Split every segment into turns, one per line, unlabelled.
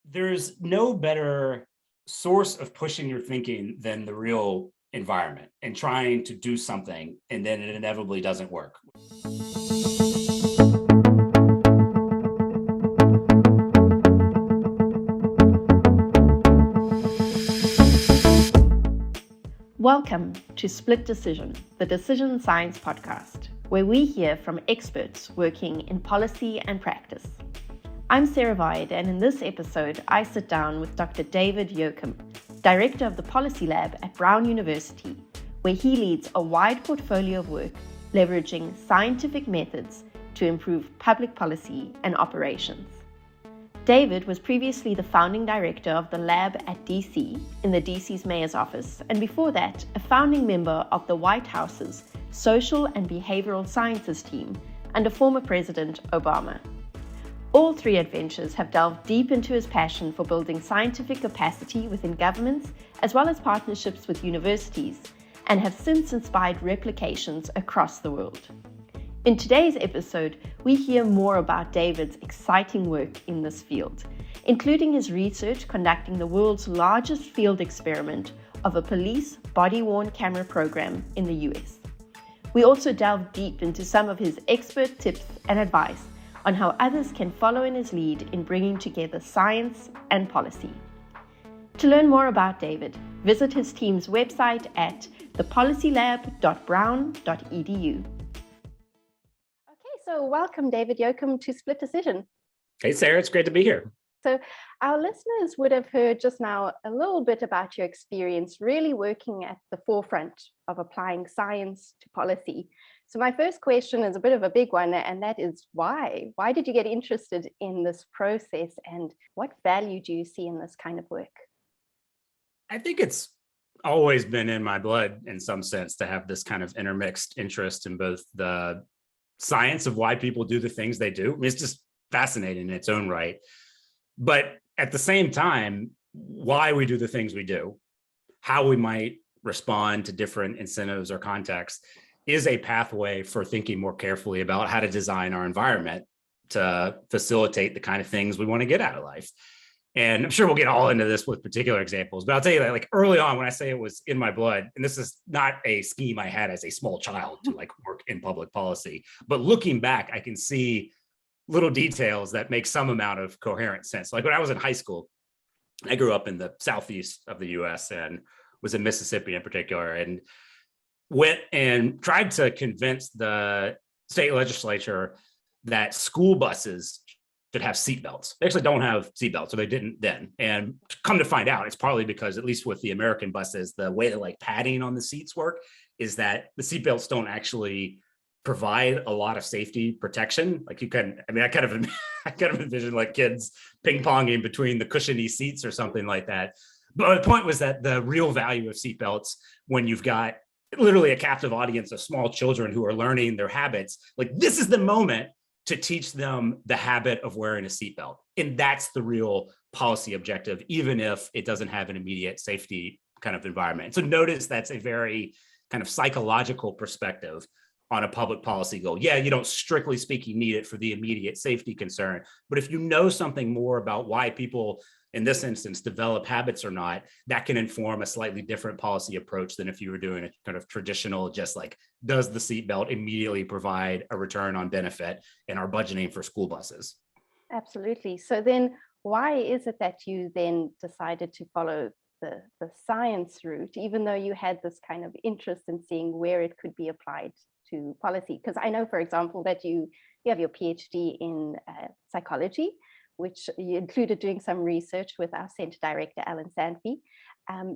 There's no better source of pushing your thinking than the real environment and trying to do something, and then it inevitably doesn't work.
Welcome to Split Decision, the Decision Science podcast, where we hear from experts working in policy and practice. I'm Sarah Vide, and in this episode, I sit down with Dr. David Yokum, Director of the Policy Lab at Brown University, where he leads a wide portfolio of work leveraging scientific methods to improve public policy and operations. David was previously the founding director of the lab at DC in the DC's mayor's office, and before that, a founding member of the White House's Social and Behavioural Sciences team under former President Obama. All three adventures have delved deep into his passion for building scientific capacity within governments, as well as partnerships with universities, and have since inspired replications across the world. In today's episode, we hear more about David's exciting work in this field, including his research conducting the world's largest field experiment of a police body-worn camera program in the US. We also delve deep into some of his expert tips and advice on how others can follow in his lead in bringing together science and policy. To learn more about David, visit his team's website at thepolicylab.brown.edu. So welcome, David Yokum, to Split Decision.
Hey, Sarah, it's great to be here.
So our listeners would have heard just now a little bit about your experience really working at the forefront of applying science to policy. So my first question is a bit of a big one, and that is why? Why did you get interested in this process, and what value do you see in this kind of work?
I think it's always been in my blood in some sense to have this kind of intermixed interest in both the science of why people do the things they do. I mean, it's just fascinating in its own right. But at the same time, why we do the things we do, how we might respond to different incentives or contexts is a pathway for thinking more carefully about how to design our environment to facilitate the kind of things we want to get out of life. And I'm sure we'll get all into this with particular examples, but I'll tell you that like early on when I say it was in my blood, and this is not a scheme I had as a small child to like work in public policy, but looking back, I can see little details that make some amount of coherent sense. Like when I was in high school, I grew up in the southeast of the US and was in Mississippi in particular, and went and tried to convince the state legislature that school buses should have seatbelts. They actually don't have seatbelts, or they didn't then. And come to find out, it's probably because, at least with the American buses, the way that like padding on the seats work is that the seatbelts don't actually provide a lot of safety protection. Like you can, I mean, I kind of envision like kids ping ponging between the cushiony seats or something like that. But the point was that the real value of seatbelts, when you've got literally a captive audience of small children who are learning their habits, like this is the moment to teach them the habit of wearing a seatbelt. And that's the real policy objective, even if it doesn't have an immediate safety kind of environment. So notice that's a very kind of psychological perspective on a public policy goal. Yeah, you don't strictly speaking need it for the immediate safety concern, but if you know something more about why people in this instance develop habits or not, that can inform a slightly different policy approach than if you were doing a kind of traditional, just like, does the seatbelt immediately provide a return on benefit in our budgeting for school buses?
Absolutely. So then why is it that you then decided to follow the science route, even though you had this kind of interest in seeing where it could be applied to policy? Because I know, for example, that you have your PhD in psychology, which you included doing some research with our Center Director, Alan Sanfey.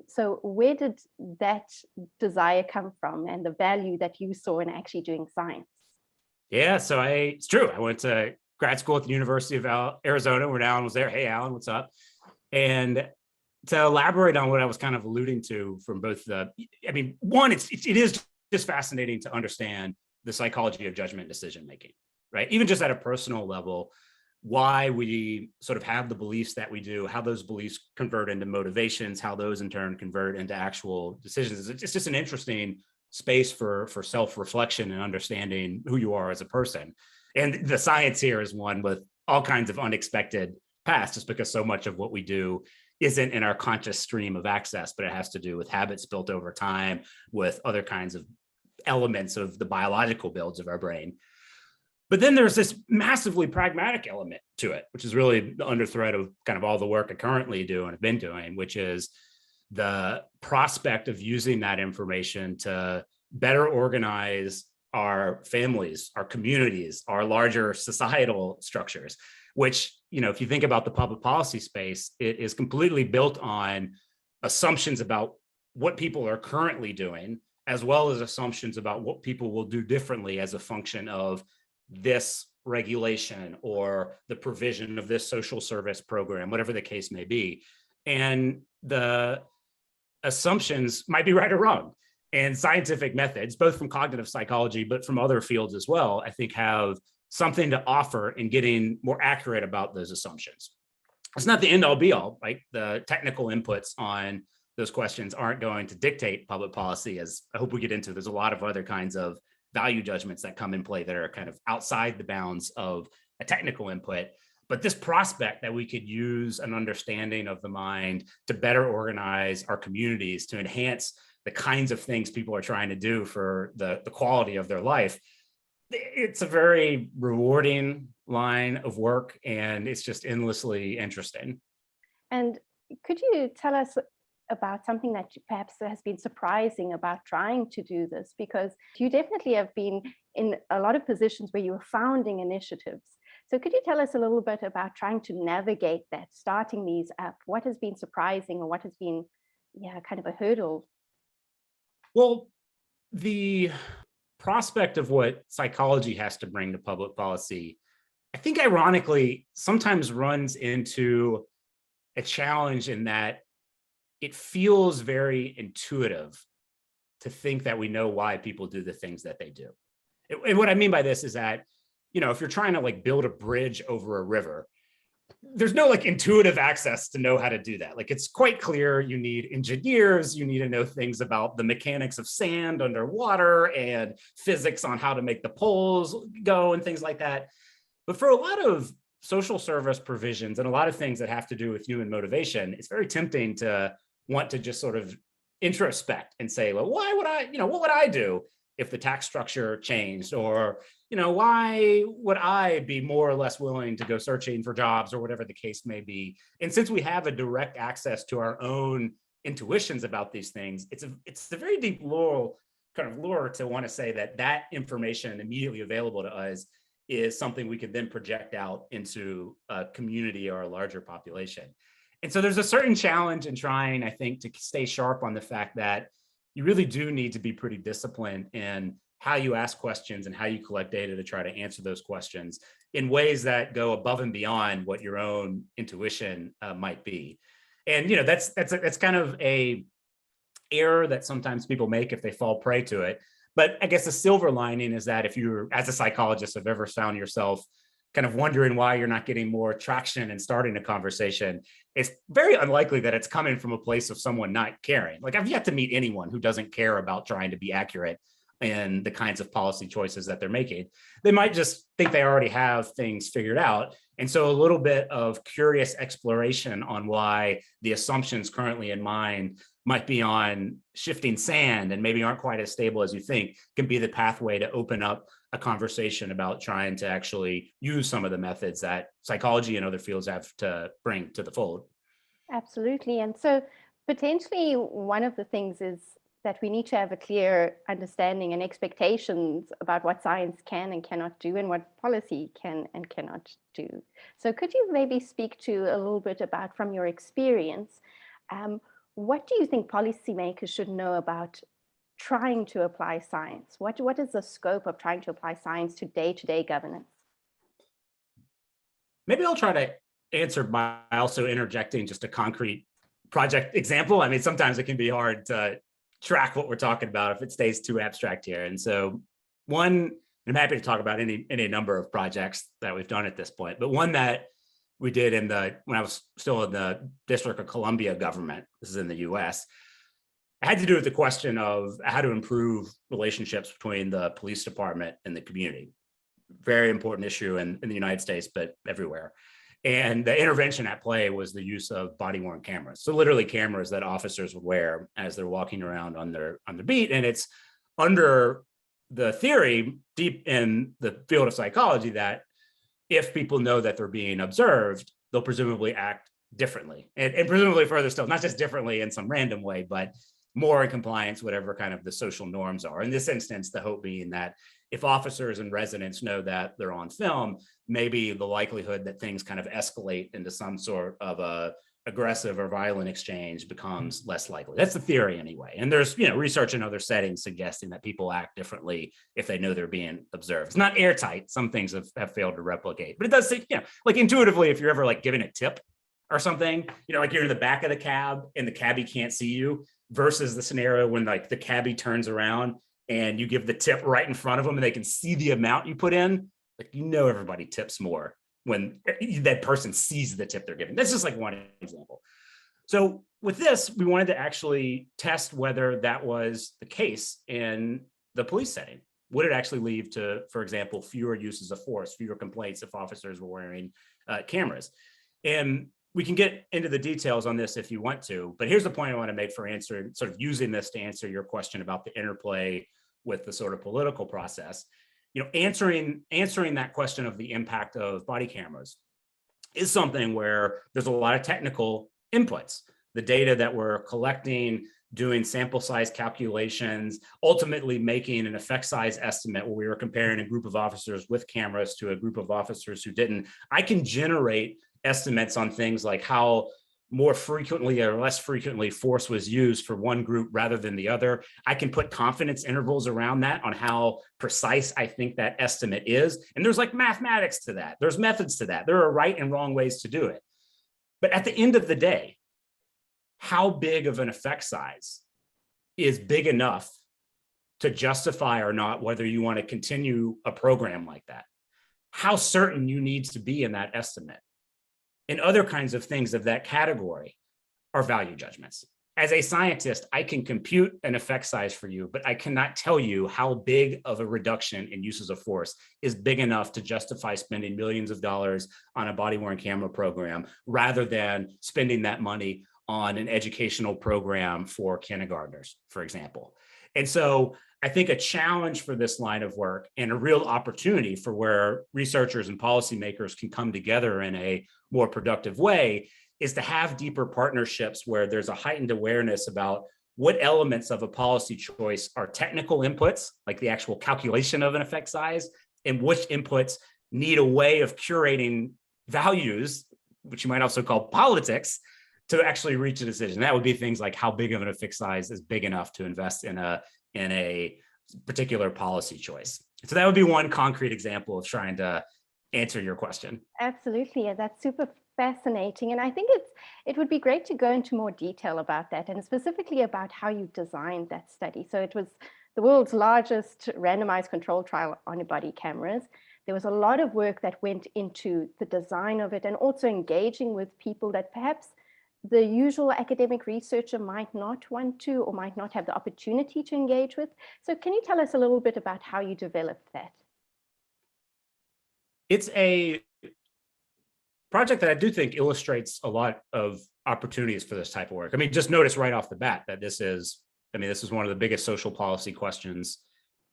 So where did that desire come from, and the value that you saw in actually doing science?
Yeah, so it's true. I went to grad school at the University of Arizona, where Alan was there. Hey, Alan, what's up? And to elaborate on what I was kind of alluding to from both one, it is just fascinating to understand the psychology of judgment decision-making, right? Even just at a personal level, why we sort of have the beliefs that we do, how those beliefs convert into motivations, how those in turn convert into actual decisions. It's just an interesting space for self-reflection and understanding who you are as a person. And the science here is one with all kinds of unexpected past, just because so much of what we do isn't in our conscious stream of access, but it has to do with habits built over time, with other kinds of elements of the biological builds of our brain. But then there's this massively pragmatic element to it, which is really the underthread of kind of all the work I currently do and have been doing, which is the prospect of using that information to better organize our families, our communities, our larger societal structures, which, if you think about the public policy space, it is completely built on assumptions about what people are currently doing, as well as assumptions about what people will do differently as a function of this regulation or the provision of this social service program, whatever the case may be. And the assumptions might be right or wrong. And scientific methods, both from cognitive psychology, but from other fields as well, I think have something to offer in getting more accurate about those assumptions. It's not the end all be all, right? The technical inputs on those questions aren't going to dictate public policy, as I hope we get into. There's a lot of other kinds of value judgments that come in play that are kind of outside the bounds of a technical input. But this prospect that we could use an understanding of the mind to better organize our communities, to enhance the kinds of things people are trying to do for the quality of their life, it's a very rewarding line of work, and it's just endlessly interesting.
And could you tell us about something that perhaps has been surprising about trying to do this? Because you definitely have been in a lot of positions where you were founding initiatives. So could you tell us a little bit about trying to navigate that, starting these up? What has been surprising, or what has been, kind of a hurdle?
Well, the prospect of what psychology has to bring to public policy, I think ironically, sometimes runs into a challenge in that it feels very intuitive to think that we know why people do the things that they do. And what I mean by this is that, if you're trying to build a bridge over a river, there's no intuitive access to know how to do that. It's quite clear you need engineers, you need to know things about the mechanics of sand underwater and physics on how to make the poles go and things like that. But for a lot of social service provisions and a lot of things that have to do with human motivation, it's very tempting to want to just sort of introspect and say, well, why would I, what would I do if the tax structure changed? Or, why would I be more or less willing to go searching for jobs, or whatever the case may be? And since we have a direct access to our own intuitions about these things, it's a very deep lure to want to say that information immediately available to us is something we could then project out into a community or a larger population. And so there's a certain challenge in trying, I think, to stay sharp on the fact that you really do need to be pretty disciplined in how you ask questions and how you collect data to try to answer those questions in ways that go above and beyond what your own intuition might be. And that's kind of a error that sometimes people make if they fall prey to it. But I guess the silver lining is that if you, as a psychologist, have ever found yourself kind of wondering why you're not getting more traction and starting a conversation, it's very unlikely that it's coming from a place of someone not caring. I've yet to meet anyone who doesn't care about trying to be accurate in the kinds of policy choices that they're making. They might just think they already have things figured out. And so a little bit of curious exploration on why the assumptions currently in mind might be on shifting sand and maybe aren't quite as stable as you think can be the pathway to open up a conversation about trying to actually use some of the methods that psychology and other fields have to bring to the fold.
Absolutely. And so potentially one of the things is that we need to have a clear understanding and expectations about what science can and cannot do, and what policy can and cannot do. So could you maybe speak to a little bit about, from your experience, what do you think policymakers should know about trying to apply science? What is the scope of trying to apply science to day-to-day governance?
Maybe I'll try to answer by also interjecting just a concrete project example. I mean, sometimes it can be hard to track what we're talking about if it stays too abstract here. And so one, I'm happy to talk about any number of projects that we've done at this point, but one that we did when I was still in the District of Columbia government, this is in the US, it had to do with the question of how to improve relationships between the police department and the community. Very important issue in the United States, but everywhere. And the intervention at play was the use of body-worn cameras. So literally cameras that officers would wear as they're walking around on their beat. And it's under the theory deep in the field of psychology that if people know that they're being observed, they'll presumably act differently. And presumably further still, not just differently in some random way, but more in compliance, whatever kind of the social norms are. In this instance, the hope being that if officers and residents know that they're on film, maybe the likelihood that things kind of escalate into some sort of a aggressive or violent exchange becomes less likely. That's the theory anyway. And there's, research in other settings suggesting that people act differently if they know they're being observed. It's not airtight. Some things have failed to replicate, but it does say, like intuitively, if you're ever like giving a tip or something, like you're in the back of the cab and the cabbie can't see you, versus the scenario when like the cabbie turns around and you give the tip right in front of them and they can see the amount you put in, like, everybody tips more when that person sees the tip they're giving. That's just like one example. So with this, we wanted to actually test whether that was the case in the police setting. Would it actually lead to, for example, fewer uses of force, fewer complaints if officers were wearing cameras? And we can get into the details on this if you want to, but here's the point I want to make for answering, sort of using this to answer your question about the interplay with the sort of political process. Answering that question of the impact of body cameras is something where there's a lot of technical inputs. The data that we're collecting, doing sample size calculations, ultimately making an effect size estimate where we were comparing a group of officers with cameras to a group of officers who didn't. I can generate estimates on things like how more frequently or less frequently force was used for one group rather than the other. I can put confidence intervals around that on how precise I think that estimate is. And there's like mathematics to that. There's methods to that. There are right and wrong ways to do it. But at the end of the day, how big of an effect size is big enough to justify or not whether you want to continue a program like that? How certain you need to be in that estimate? And other kinds of things of that category are value judgments. As a scientist, I can compute an effect size for you, but I cannot tell you how big of a reduction in uses of force is big enough to justify spending millions of dollars on a body-worn camera program rather than spending that money on an educational program for kindergartners, for example. And so I think a challenge for this line of work and a real opportunity for where researchers and policymakers can come together in a more productive way is to have deeper partnerships where there's a heightened awareness about what elements of a policy choice are technical inputs, like the actual calculation of an effect size, and which inputs need a way of curating values, which you might also call politics, to actually reach a decision. That would be things like how big of an effect size is big enough to invest in a particular policy choice. So that would be one concrete example of trying to answer your question.
Absolutely. Yeah, that's super fascinating. And I think it would be great to go into more detail about that, and specifically about how you designed that study. So it was the world's largest randomized control trial on body cameras. There was a lot of work that went into the design of it, and also engaging with people that perhaps the usual academic researcher might not want to or might not have the opportunity to engage with. So can you tell us a little bit about how you developed that?
It's a project that I do think illustrates a lot of opportunities for this type of work. I mean, just notice right off the bat that this is one of the biggest social policy questions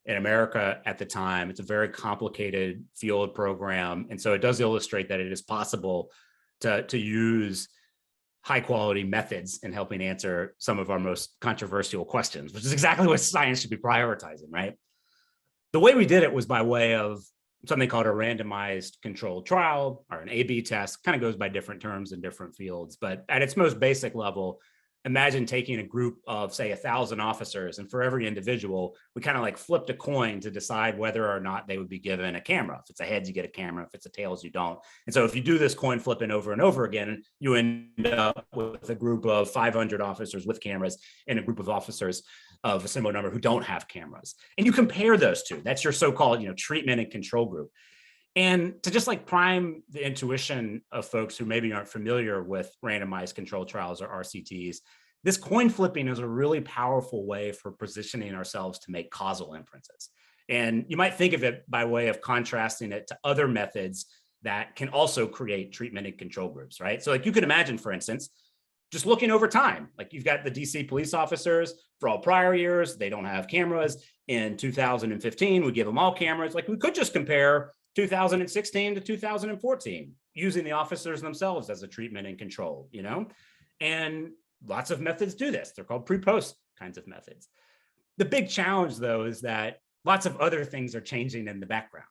in America at the time. It's a very complicated field program. And so it does illustrate that it is possible to use high quality methods in helping answer some of our most controversial questions, which is exactly what science should be prioritizing, right? The way we did it was by way of something called a randomized controlled trial, or an A/B test. Kind of goes by different terms in different fields, but at its most basic level, imagine taking a group of, say, 1,000 officers, and for every individual, we kind of like flipped a coin to decide whether or not they would be given a camera. If it's a heads, you get a camera. If it's a tails, you don't. And so if you do this coin flipping over and over again, you end up with a group of 500 officers with cameras and a group of officers of a similar number who don't have cameras. And you compare those two. That's your so-called, treatment and control group. And to just like prime the intuition of folks who maybe aren't familiar with randomized controlled trials or RCTs, this coin flipping is a really powerful way for positioning ourselves to make causal inferences. And you might think of it by way of contrasting it to other methods that can also create treatment and control groups, right? So like you could imagine, for instance, just looking over time, like you've got the DC police officers for all prior years, they don't have cameras. In 2015, we give them all cameras. Like we could just compare 2016 to 2014 using the officers themselves as a treatment and control, and lots of methods do this. They're called pre-post kinds of methods. The big challenge, though, is that lots of other things are changing in the background,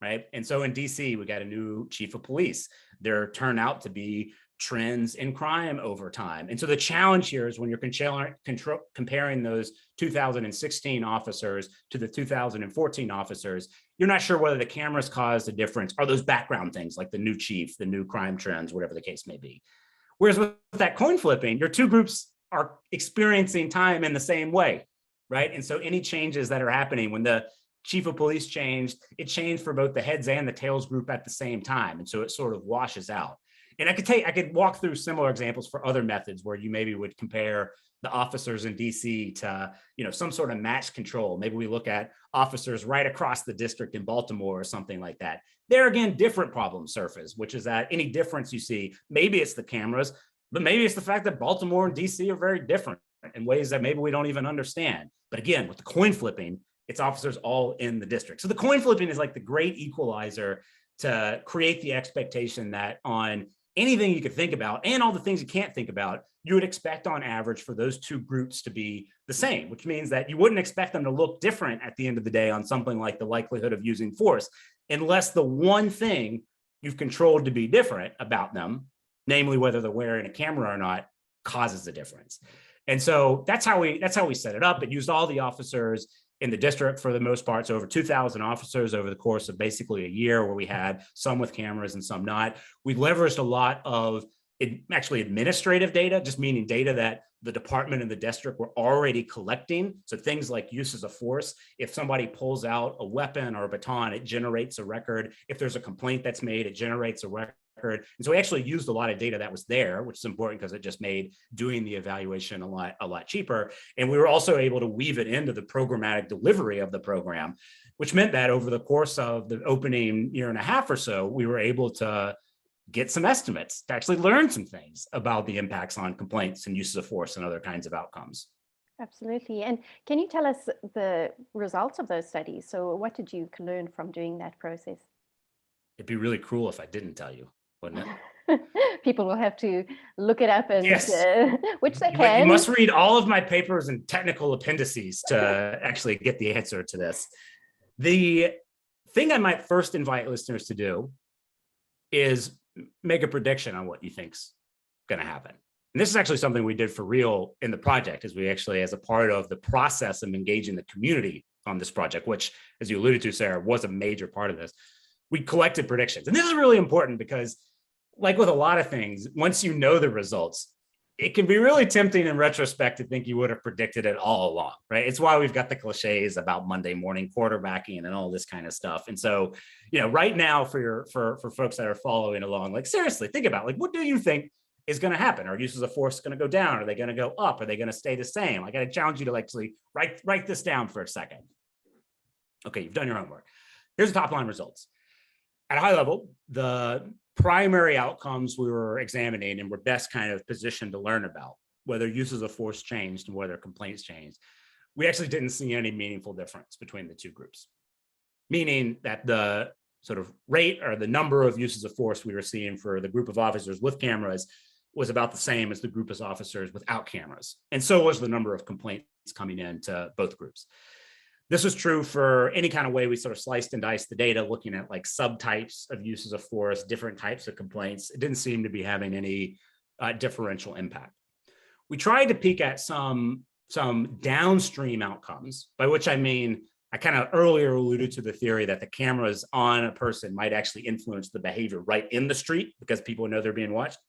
right? And so in DC, we got a new chief of police. There turn out to be trends in crime over time. And so the challenge here is when you're comparing those 2016 officers to the 2014 officers, you're not sure whether the cameras caused a difference or those background things like the new chief, the new crime trends, whatever the case may be. Whereas with that coin flipping, your two groups are experiencing time in the same way, right? And so any changes that are happening, when the chief of police changed, it changed for both the heads and the tails group at the same time. And so it sort of washes out. And I could walk through similar examples for other methods where you maybe would compare the officers in DC to, some sort of match control. Maybe we look at officers right across the district in Baltimore or something like that. There again, different problems surface, which is that any difference you see, maybe it's the cameras, but maybe it's the fact that Baltimore and DC are very different in ways that maybe we don't even understand. But again, with the coin flipping, it's officers all in the district. So the coin flipping is like the great equalizer to create the expectation that on anything you could think about and all the things you can't think about, you would expect on average for those two groups to be the same, which means that you wouldn't expect them to look different at the end of the day on something like the likelihood of using force, unless the one thing you've controlled to be different about them, namely whether they're wearing a camera or not, causes a difference. And so that's how we set it up. It used all the officers in the district for the most part. So over 2,000 officers over the course of basically a year, where we had some with cameras and some not. We leveraged a lot of actually administrative data, just meaning data that the department and the district were already collecting. So things like uses of force. If somebody pulls out a weapon or a baton, it generates a record. If there's a complaint that's made, it generates a record. And so we actually used a lot of data that was there, which is important because it just made doing the evaluation a lot cheaper. And we were also able to weave it into the programmatic delivery of the program, which meant that over the course of the opening year and a half or so, we were able to get some estimates, to actually learn some things about the impacts on complaints and uses of force and other kinds of outcomes.
Absolutely. And can you tell us the results of those studies? So what did you learn from doing that process?
It'd be really cruel if I didn't tell you, wouldn't it?
People will have to look it up, and
yes.
Which they can.
You must read all of my papers and technical appendices to actually get the answer to this. The thing I might first invite listeners to do is make a prediction on what you think's going to happen. And this is actually something we did for real in the project, as we actually, as a part of the process of engaging the community on this project, which, as you alluded to, Sarah, was a major part of this. We collected predictions. And this is really important because, like with a lot of things, once you know the results, it can be really tempting in retrospect to think you would have predicted it all along, right? It's why we've got the cliches about Monday morning quarterbacking and all this kind of stuff. And so, right now for folks that are following along, like seriously, think about like, what do you think is going to happen? Are uses of force going to go down? Are they going to go up? Are they going to stay the same? I got to challenge you to actually write this down for a second. Okay, you've done your homework. Here's the top line results. At a high level, the primary outcomes we were examining and were best kind of positioned to learn about, whether uses of force changed and whether complaints changed, we actually didn't see any meaningful difference between the two groups, meaning that the sort of rate or the number of uses of force we were seeing for the group of officers with cameras was about the same as the group of officers without cameras. And so was the number of complaints coming in to both groups. This was true for any kind of way we sort of sliced and diced the data, looking at like subtypes of uses of force, different types of complaints. It didn't seem to be having any differential impact. We tried to peek at some downstream outcomes, by which I mean, I kind of earlier alluded to the theory that the cameras on a person might actually influence the behavior right in the street because people know they're being watched.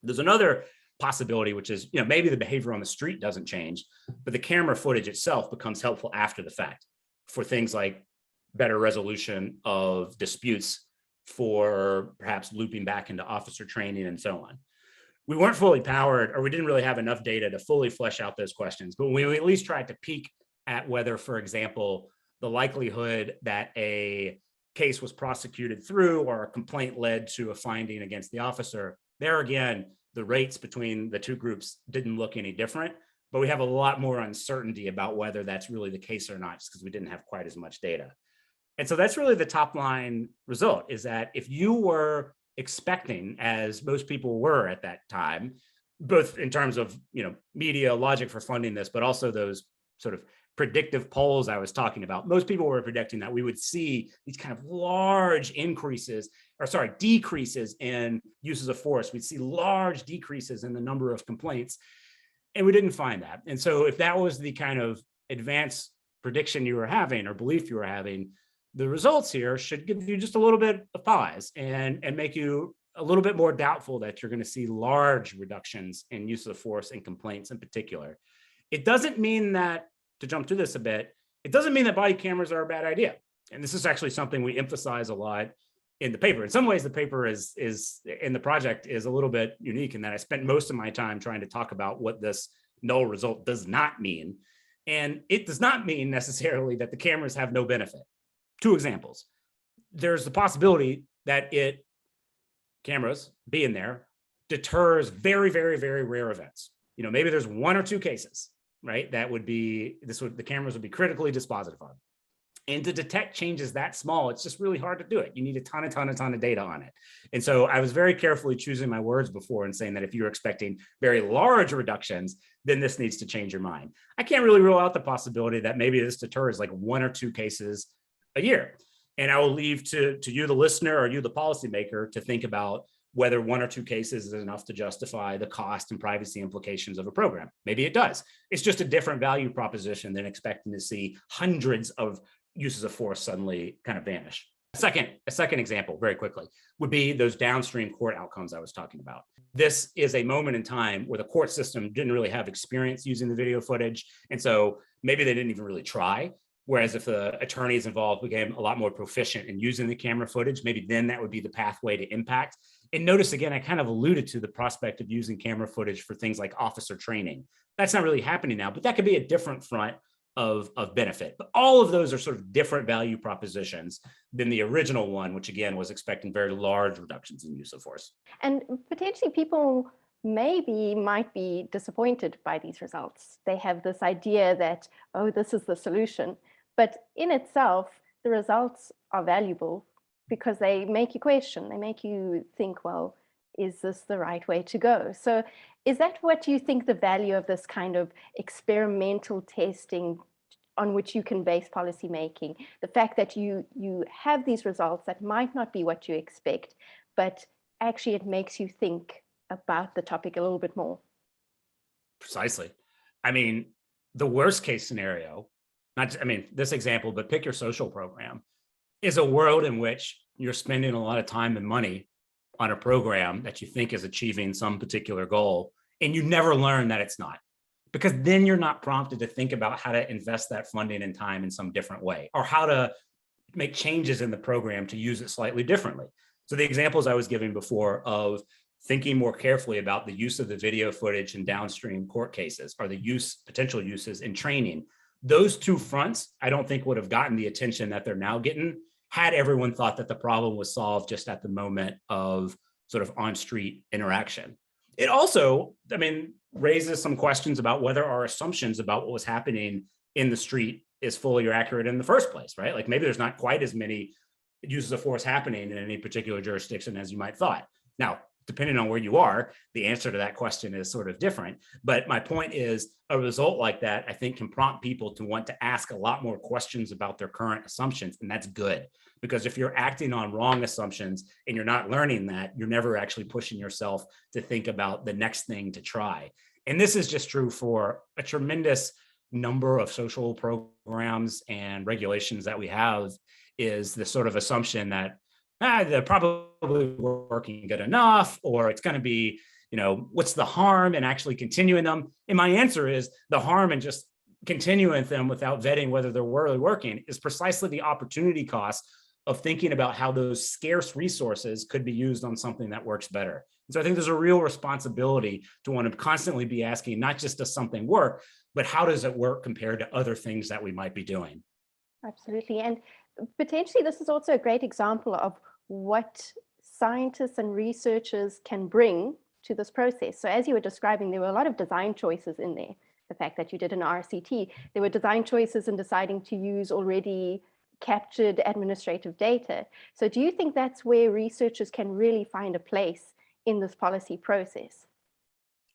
There's another possibility, which is, maybe the behavior on the street doesn't change, but the camera footage itself becomes helpful after the fact for things like better resolution of disputes, for perhaps looping back into officer training and so on. We weren't fully powered, or we didn't really have enough data to fully flesh out those questions, but we at least tried to peek at whether, for example, the likelihood that a case was prosecuted through or a complaint led to a finding against the officer, there again, the rates between the two groups didn't look any different, but we have a lot more uncertainty about whether that's really the case or not, just because we didn't have quite as much data. And so that's really the top line result, is that if you were expecting, as most people were at that time, both in terms of media logic for funding this, but also those sort of predictive polls I was talking about, most people were predicting that we would see these kind of large decreases in uses of force. We'd see large decreases in the number of complaints, and we didn't find that. And so if that was the kind of advanced prediction you were having or belief you were having, the results here should give you just a little bit of pause and make you a little bit more doubtful that you're going to see large reductions in use of force and complaints in particular. It doesn't mean that, to jump to this a bit, it doesn't mean that body cameras are a bad idea. And this is actually something we emphasize a lot in the paper. In some ways, the paper is in the project is a little bit unique in that I spent most of my time trying to talk about what this null result does not mean. And it does not mean necessarily that the cameras have no benefit. Two examples. There's the possibility that cameras being there deters very, very, very rare events. Maybe there's one or two cases, right? That would be, the cameras would be critically dispositive of. And to detect changes that small, it's just really hard to do it. You need a ton of data on it. And so I was very carefully choosing my words before and saying that if you're expecting very large reductions, then this needs to change your mind. I can't really rule out the possibility that maybe this deters like one or two cases a year. And I will leave to you, the listener, or you, the policymaker, to think about whether one or two cases is enough to justify the cost and privacy implications of a program. Maybe it does. It's just a different value proposition than expecting to see hundreds of uses of force suddenly kind of vanish. A second example, very quickly, would be those downstream court outcomes I was talking about. This is a moment in time where the court system didn't really have experience using the video footage. And so maybe they didn't even really try. Whereas if the attorneys involved became a lot more proficient in using the camera footage, maybe then that would be the pathway to impact. And notice again, I kind of alluded to the prospect of using camera footage for things like officer training. That's not really happening now, but that could be a different front of benefit. But all of those are sort of different value propositions than the original one, which again was expecting very large reductions in use of force.
And potentially people might be disappointed by these results. They have this idea that, oh, this is the solution. But in itself, the results are valuable because they make you question. They make you think, well, is this the right way to go? So is that what you think the value of this kind of experimental testing on which you can base policy making? The fact that you have these results that might not be what you expect, but actually it makes you think about the topic a little bit more.
Precisely. I mean, the worst case scenario, this example, but pick your social program, is a world in which you're spending a lot of time and money on a program that you think is achieving some particular goal, and you never learn that it's not, because then you're not prompted to think about how to invest that funding and time in some different way, or how to make changes in the program to use it slightly differently. So the examples I was giving before of thinking more carefully about the use of the video footage in downstream court cases, or the potential uses in training, those two fronts, I don't think would have gotten the attention that they're now getting had everyone thought that the problem was solved just at the moment of sort of on-street interaction. It also, raises some questions about whether our assumptions about what was happening in the street is fully accurate in the first place, right? Like maybe there's not quite as many uses of force happening in any particular jurisdiction as you might thought. Now, depending on where you are, the answer to that question is sort of different. But my point is, a result like that, I think, can prompt people to want to ask a lot more questions about their current assumptions. And that's good, because if you're acting on wrong assumptions and you're not learning that, you're never actually pushing yourself to think about the next thing to try. And this is just true for a tremendous number of social programs and regulations that we have, is the sort of assumption that they're probably working good enough, or it's going to be, what's the harm in actually continuing them? And my answer is the harm in just continuing them without vetting whether they're really working is precisely the opportunity cost of thinking about how those scarce resources could be used on something that works better. And so I think there's a real responsibility to want to constantly be asking, not just does something work, but how does it work compared to other things that we might be doing?
Absolutely. And
potentially this is also a great example of what scientists and researchers can bring to this process. So as you were describing, there were a lot of design choices in there. The fact that you did an RCT, there were design choices in deciding to use already captured administrative data. So do you think that's where researchers can really find a place in this policy process?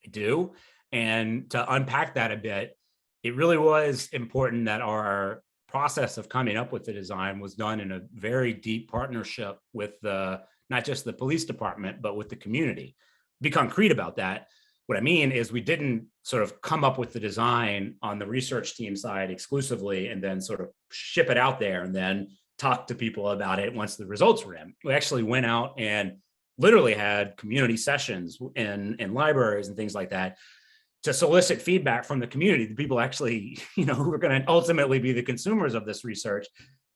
I do. And to unpack that a bit, it really was important that our process of coming up with the design was done in a very deep partnership with not just the police department, but with the community. Be concrete about that. What I mean is we didn't sort of come up with the design on the research team side exclusively and then sort of ship it out there and then talk to people about it once the results were in. We actually went out and literally had community sessions in libraries and things like that to solicit feedback from the community, the people actually, who are going to ultimately be the consumers of this research,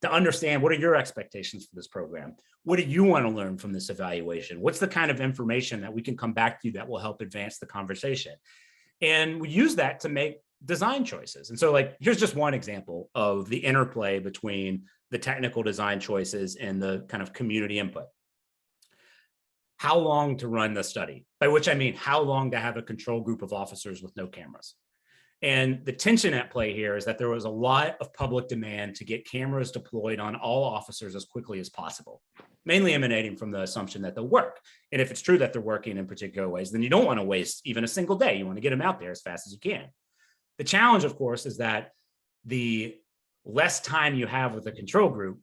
to understand what are your expectations for this program? What do you want to learn from this evaluation? What's the kind of information that we can come back to you that will help advance the conversation? And we use that to make design choices. And so here's just one example of the interplay between the technical design choices and the kind of community input. How long to run the study, by which I mean how long to have a control group of officers with no cameras. And the tension at play here is that there was a lot of public demand to get cameras deployed on all officers as quickly as possible, mainly emanating from the assumption that they'll work. And if it's true that they're working in particular ways, then you don't want to waste even a single day. You want to get them out there as fast as you can. The challenge, of course, is that the less time you have with a control group,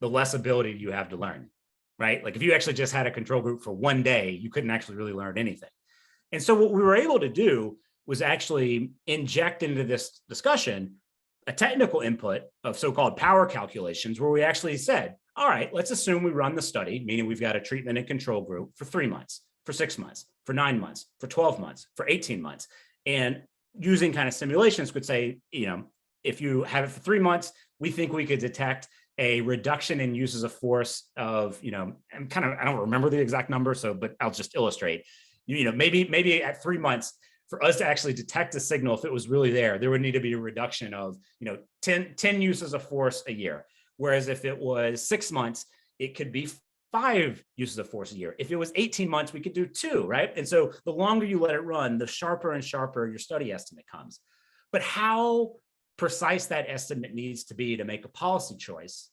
the less ability you have to learn. Right? If you actually just had a control group for one day, you couldn't actually really learn anything. And so what we were able to do was actually inject into this discussion a technical input of so-called power calculations, where we actually said, all right, let's assume we run the study, meaning we've got a treatment and control group for 3 months, for 6 months, for 9 months, for 12 months, for 18 months. And using kind of simulations could say, if you have it for 3 months, we think we could detect a reduction in uses of force of, I don't remember the exact number, but I'll just illustrate, maybe at 3 months, for us to actually detect a signal, if it was really there would need to be a reduction of, 10 uses of force a year. Whereas if it was 6 months, it could be 5 uses of force a year. If it was 18 months, we could do 2, right? And so the longer you let it run, the sharper and sharper your study estimate comes. But how precise that estimate needs to be to make a policy choice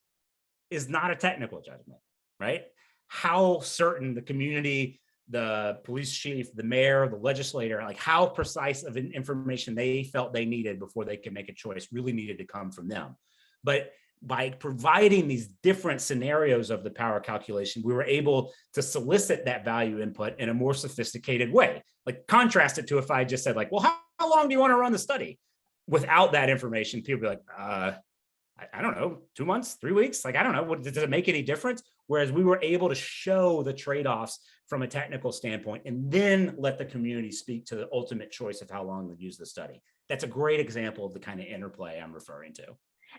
is not a technical judgment, right? How certain the community, the police chief, the mayor, the legislator, how precise of information they felt they needed before they could make a choice really needed to come from them. But by providing these different scenarios of the power calculation, we were able to solicit that value input in a more sophisticated way. Contrast it to if I just said well, how long do you want to run the study? Without that information, people would be I don't know, 2 months, 3 weeks? I don't know. Does it make any difference? Whereas we were able to show the trade-offs from a technical standpoint and then let the community speak to the ultimate choice of how long to use the study. That's a great example of the kind of interplay I'm referring to.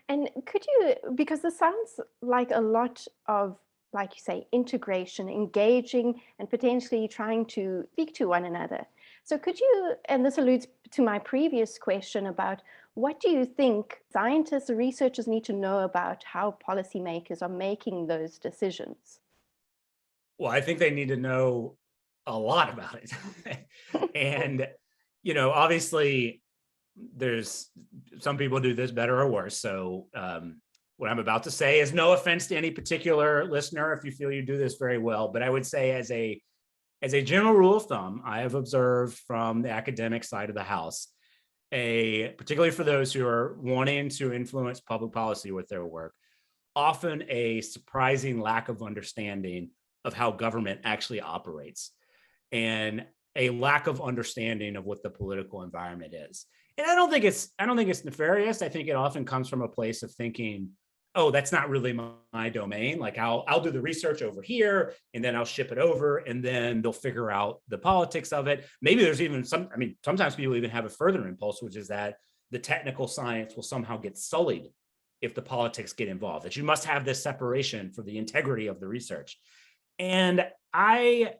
And could you, because this sounds like a lot of, like you say, integration, engaging, and potentially trying to speak to one another. So could you, and this alludes to my previous question about what do you think scientists or researchers need to know about how policymakers are making those decisions?
Well, I think they need to know a lot about it. And, obviously there's some people do this better or worse. So what I'm about to say is no offense to any particular listener if you feel you do this very well, but I would say as a general rule of thumb, I have observed from the academic side of the house, particularly for those who are wanting to influence public policy with their work, often a surprising lack of understanding of how government actually operates and a lack of understanding of what the political environment is. And I don't think it's nefarious. I think it often comes from a place of thinking, oh, that's not really my domain. I'll do the research over here and then I'll ship it over and then they'll figure out the politics of it. Maybe there's even sometimes people even have a further impulse, which is that the technical science will somehow get sullied if the politics get involved, that you must have this separation for the integrity of the research. And I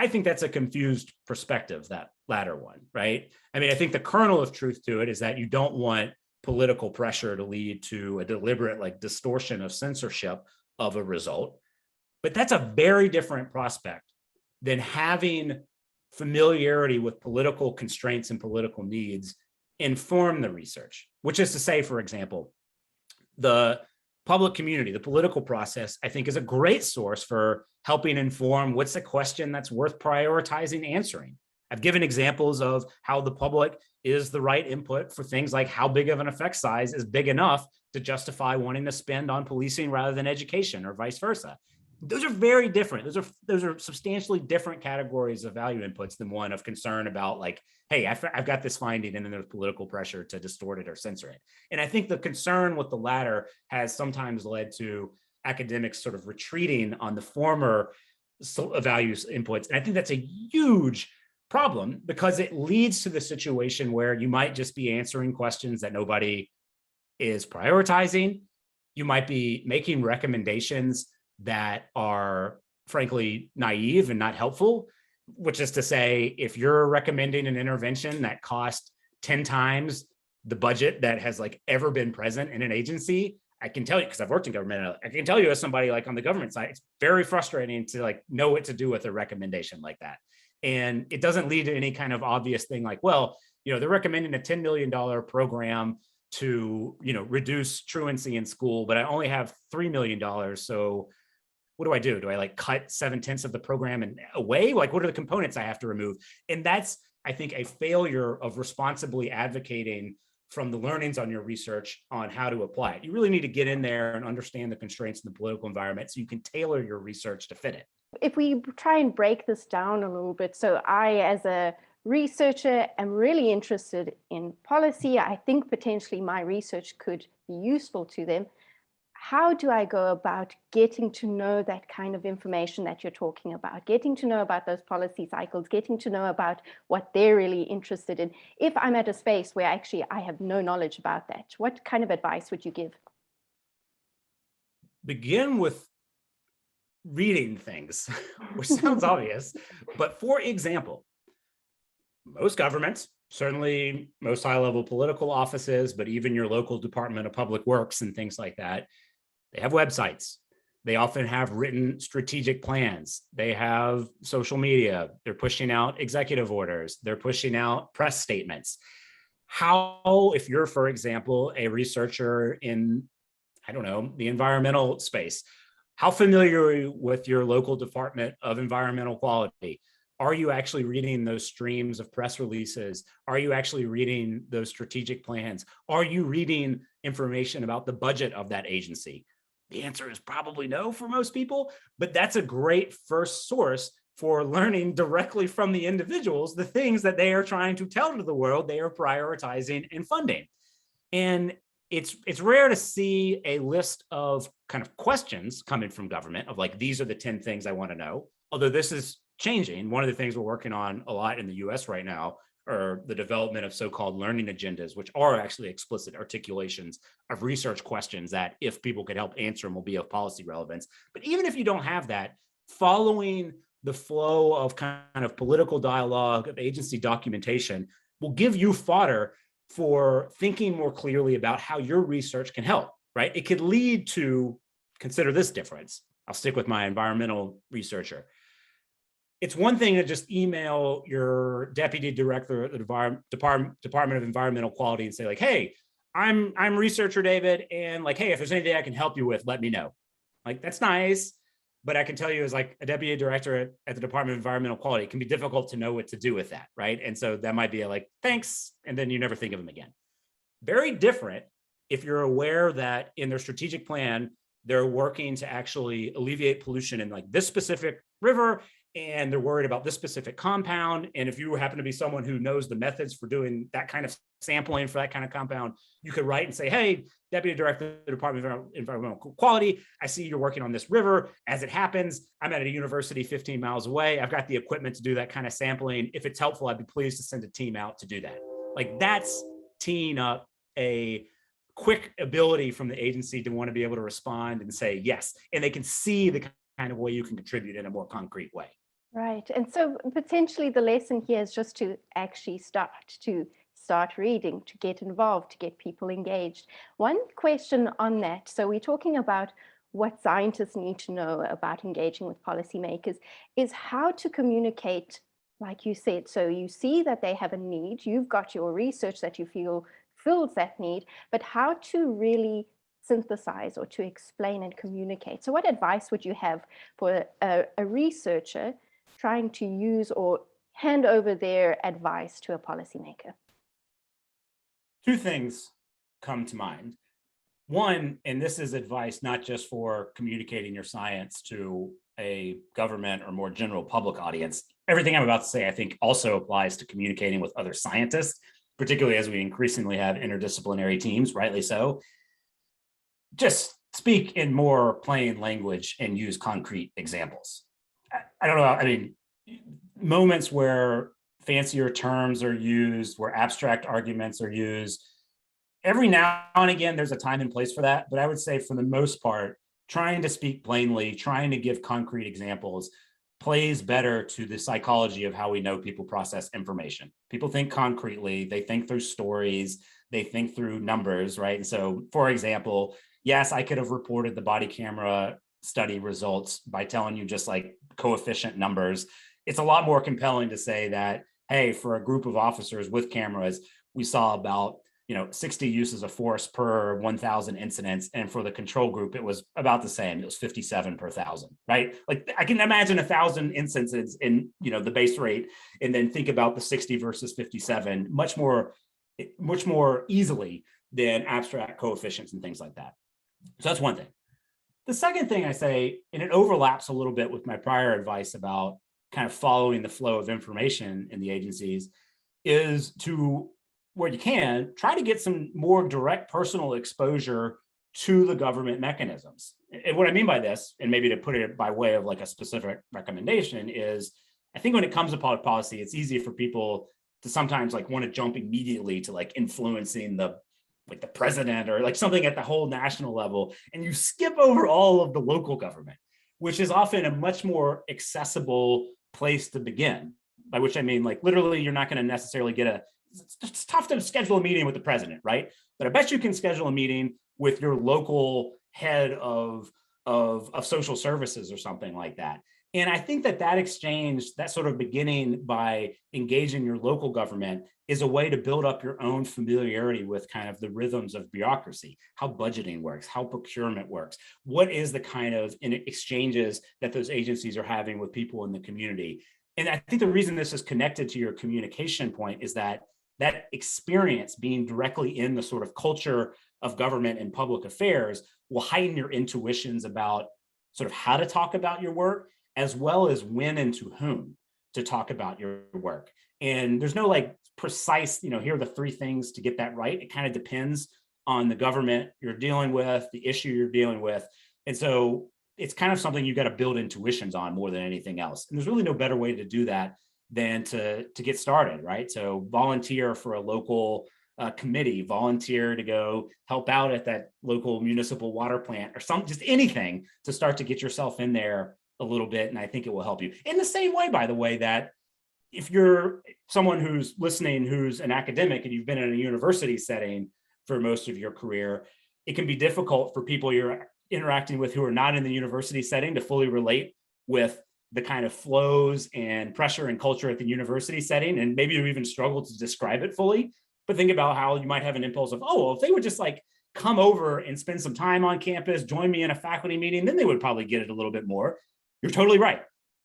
think that's a confused perspective, that latter one, right? I think the kernel of truth to it is that you don't want political pressure to lead to a deliberate like distortion of censorship of a result. But that's a very different prospect than having familiarity with political constraints and political needs inform the research, which is to say, for example, the public community, the political process, I think is a great source for helping inform what's a question that's worth prioritizing answering. I've given examples of how the public is the right input for things like how big of an effect size is big enough to justify wanting to spend on policing rather than education or vice versa. Those are very different. Those are substantially different categories of value inputs than one of concern about like, hey, I've got this finding and then there's political pressure to distort it or censor it. And I think the concern with the latter has sometimes led to academics sort of retreating on the former values inputs. And I think that's a huge problem because it leads to the situation where you might just be answering questions that nobody is prioritizing. You might be making recommendations that are frankly naive and not helpful, which is to say, if you're recommending an intervention that costs 10 times the budget that has like ever been present in an agency, I can tell you, because I've worked in government, I can tell you as somebody like on the government side, it's very frustrating to like know what to do with a recommendation like that. And it doesn't lead to any kind of obvious thing like, well, they're recommending a $10 million program to, reduce truancy in school, but I only have $3 million. So what do? Do I like cut 7/10 of the program and away? Like, what are the components I have to remove? And that's, I think, a failure of responsibly advocating from the learnings on your research on how to apply it. You really need to get in there and understand the constraints in the political environment so you can tailor your research to fit it.
If we try and break this down a little bit, so I, as a researcher, am really interested in policy. I think potentially my research could be useful to them. How do I go about getting to know that kind of information that you're talking about, getting to know about those policy cycles, getting to know about what they're really interested in? If I'm at a space where actually I have no knowledge about that, what kind of advice would you give?
Begin with reading things, which sounds obvious, but for example, most governments, certainly most high-level political offices, but even your local Department of Public Works and things like that, they have websites. They often have written strategic plans. They have social media. They're pushing out executive orders. They're pushing out press statements. How, if you're, for example, a researcher in, I don't know, the environmental space, how familiar are you with your local Department of Environmental Quality? Are you actually reading those streams of press releases? Are you actually reading those strategic plans? Are you reading information about the budget of that agency? The answer is probably no for most people, but that's a great first source for learning directly from the individuals the things that they are trying to tell to the world they are prioritizing and funding. And it's rare to see a list of kind of questions coming from government of like, these are the 10 things I want to know, although this is changing. One of the things we're working on a lot in the US right now are the development of so-called learning agendas, which are actually explicit articulations of research questions that if people could help answer them will be of policy relevance. But even if you don't have that, following the flow of kind of political dialogue, of agency documentation will give you fodder for thinking more clearly about how your research can help, right? It could lead to, consider this difference. I'll stick with my environmental researcher. It's one thing to just email your deputy director at the Department of Environmental Quality and say like, hey, I'm researcher David, and like, hey, if there's anything I can help you with, let me know. Like, that's nice. But I can tell you as like a deputy director at the Department of Environmental Quality, it can be difficult to know what to do with that, right? And so that might be a like, thanks, and then you never think of them again. Very different if you're aware that in their strategic plan, they're working to actually alleviate pollution in like this specific river, and they're worried about this specific compound. And if you happen to be someone who knows the methods for doing that kind of sampling for that kind of compound, you could write and say, hey, Deputy Director of the Department of Environmental Quality, I see you're working on this river. As it happens, I'm at a university 15 miles away. I've got the equipment to do that kind of sampling. If it's helpful, I'd be pleased to send a team out to do that. Like, that's teeing up a quick ability from the agency to want to be able to respond and say yes. And they can see the kind of way you can contribute in a more concrete way.
Right. And so potentially the lesson here is just to actually start to start reading, to get involved, to get people engaged. One question on that, so we're talking about what scientists need to know about engaging with policymakers, is how to communicate, like you said. So you see that they have a need, you've got your research that you feel fills that need, but how to really synthesize or to explain and communicate. So what advice would you have for a researcher trying to use or hand over their advice to a policymaker?
Two things come to mind. One, and this is advice not just for communicating your science to a government or more general public audience. Everything I'm about to say, I think, also applies to communicating with other scientists, particularly as we increasingly have interdisciplinary teams, rightly so. Just speak in more plain language and use concrete examples. I don't know, I mean, moments where fancier terms are used, where abstract arguments are used, every now and again, there's a time and place for that. But I would say for the most part, trying to speak plainly, trying to give concrete examples plays better to the psychology of how we know people process information. People think concretely, they think through stories, they think through numbers, right? And so, for example, yes, I could have reported the body camera study results by telling you just like coefficient numbers. It's a lot more compelling to say that, hey, for a group of officers with cameras, we saw about 60 uses of force per 1,000 incidents. And for the control group, it was about the same. It was 57 per 1,000, right? Like I can imagine 1,000 instances in, the base rate, and then think about the 60 versus 57 much more easily than abstract coefficients and things like that. So that's one thing. The second thing I say, and it overlaps a little bit with my prior advice about kind of following the flow of information in the agencies, is to, where you can, try to get some more direct personal exposure to the government mechanisms. And what I mean by this, and maybe to put it by way of like a specific recommendation, is I think when it comes to public policy, it's easy for people to sometimes like want to jump immediately to like influencing the president or like something at the whole national level. And you skip over all of the local government, which is often a much more accessible place to begin. By which I mean, like, literally, you're not going to necessarily get it's tough to schedule a meeting with the president, right? But I bet you can schedule a meeting with your local head of social services or something like that. And I think that exchange, that sort of beginning by engaging your local government, is a way to build up your own familiarity with kind of the rhythms of bureaucracy, how budgeting works, how procurement works, what is the kind of exchanges that those agencies are having with people in the community. And I think the reason this is connected to your communication point is that experience being directly in the sort of culture of government and public affairs will heighten your intuitions about sort of how to talk about your work, as well as when and to whom to talk about your work. And there's no like precise, here are the three things to get that right. It kind of depends on the government you're dealing with, the issue you're dealing with. And so it's kind of something you got to build intuitions on more than anything else. And there's really no better way to do that than to get started, right? So volunteer for a local committee, volunteer to go help out at that local municipal water plant or just anything to start to get yourself in there a little bit. And I think it will help you. In the same way, by the way, that if you're someone who's listening, who's an academic and you've been in a university setting for most of your career, it can be difficult for people you're interacting with who are not in the university setting to fully relate with the kind of flows and pressure and culture at the university setting. And maybe you even struggle to describe it fully, but think about how you might have an impulse of, oh, well, if they would just like come over and spend some time on campus, join me in a faculty meeting, then they would probably get it a little bit more. You're totally right.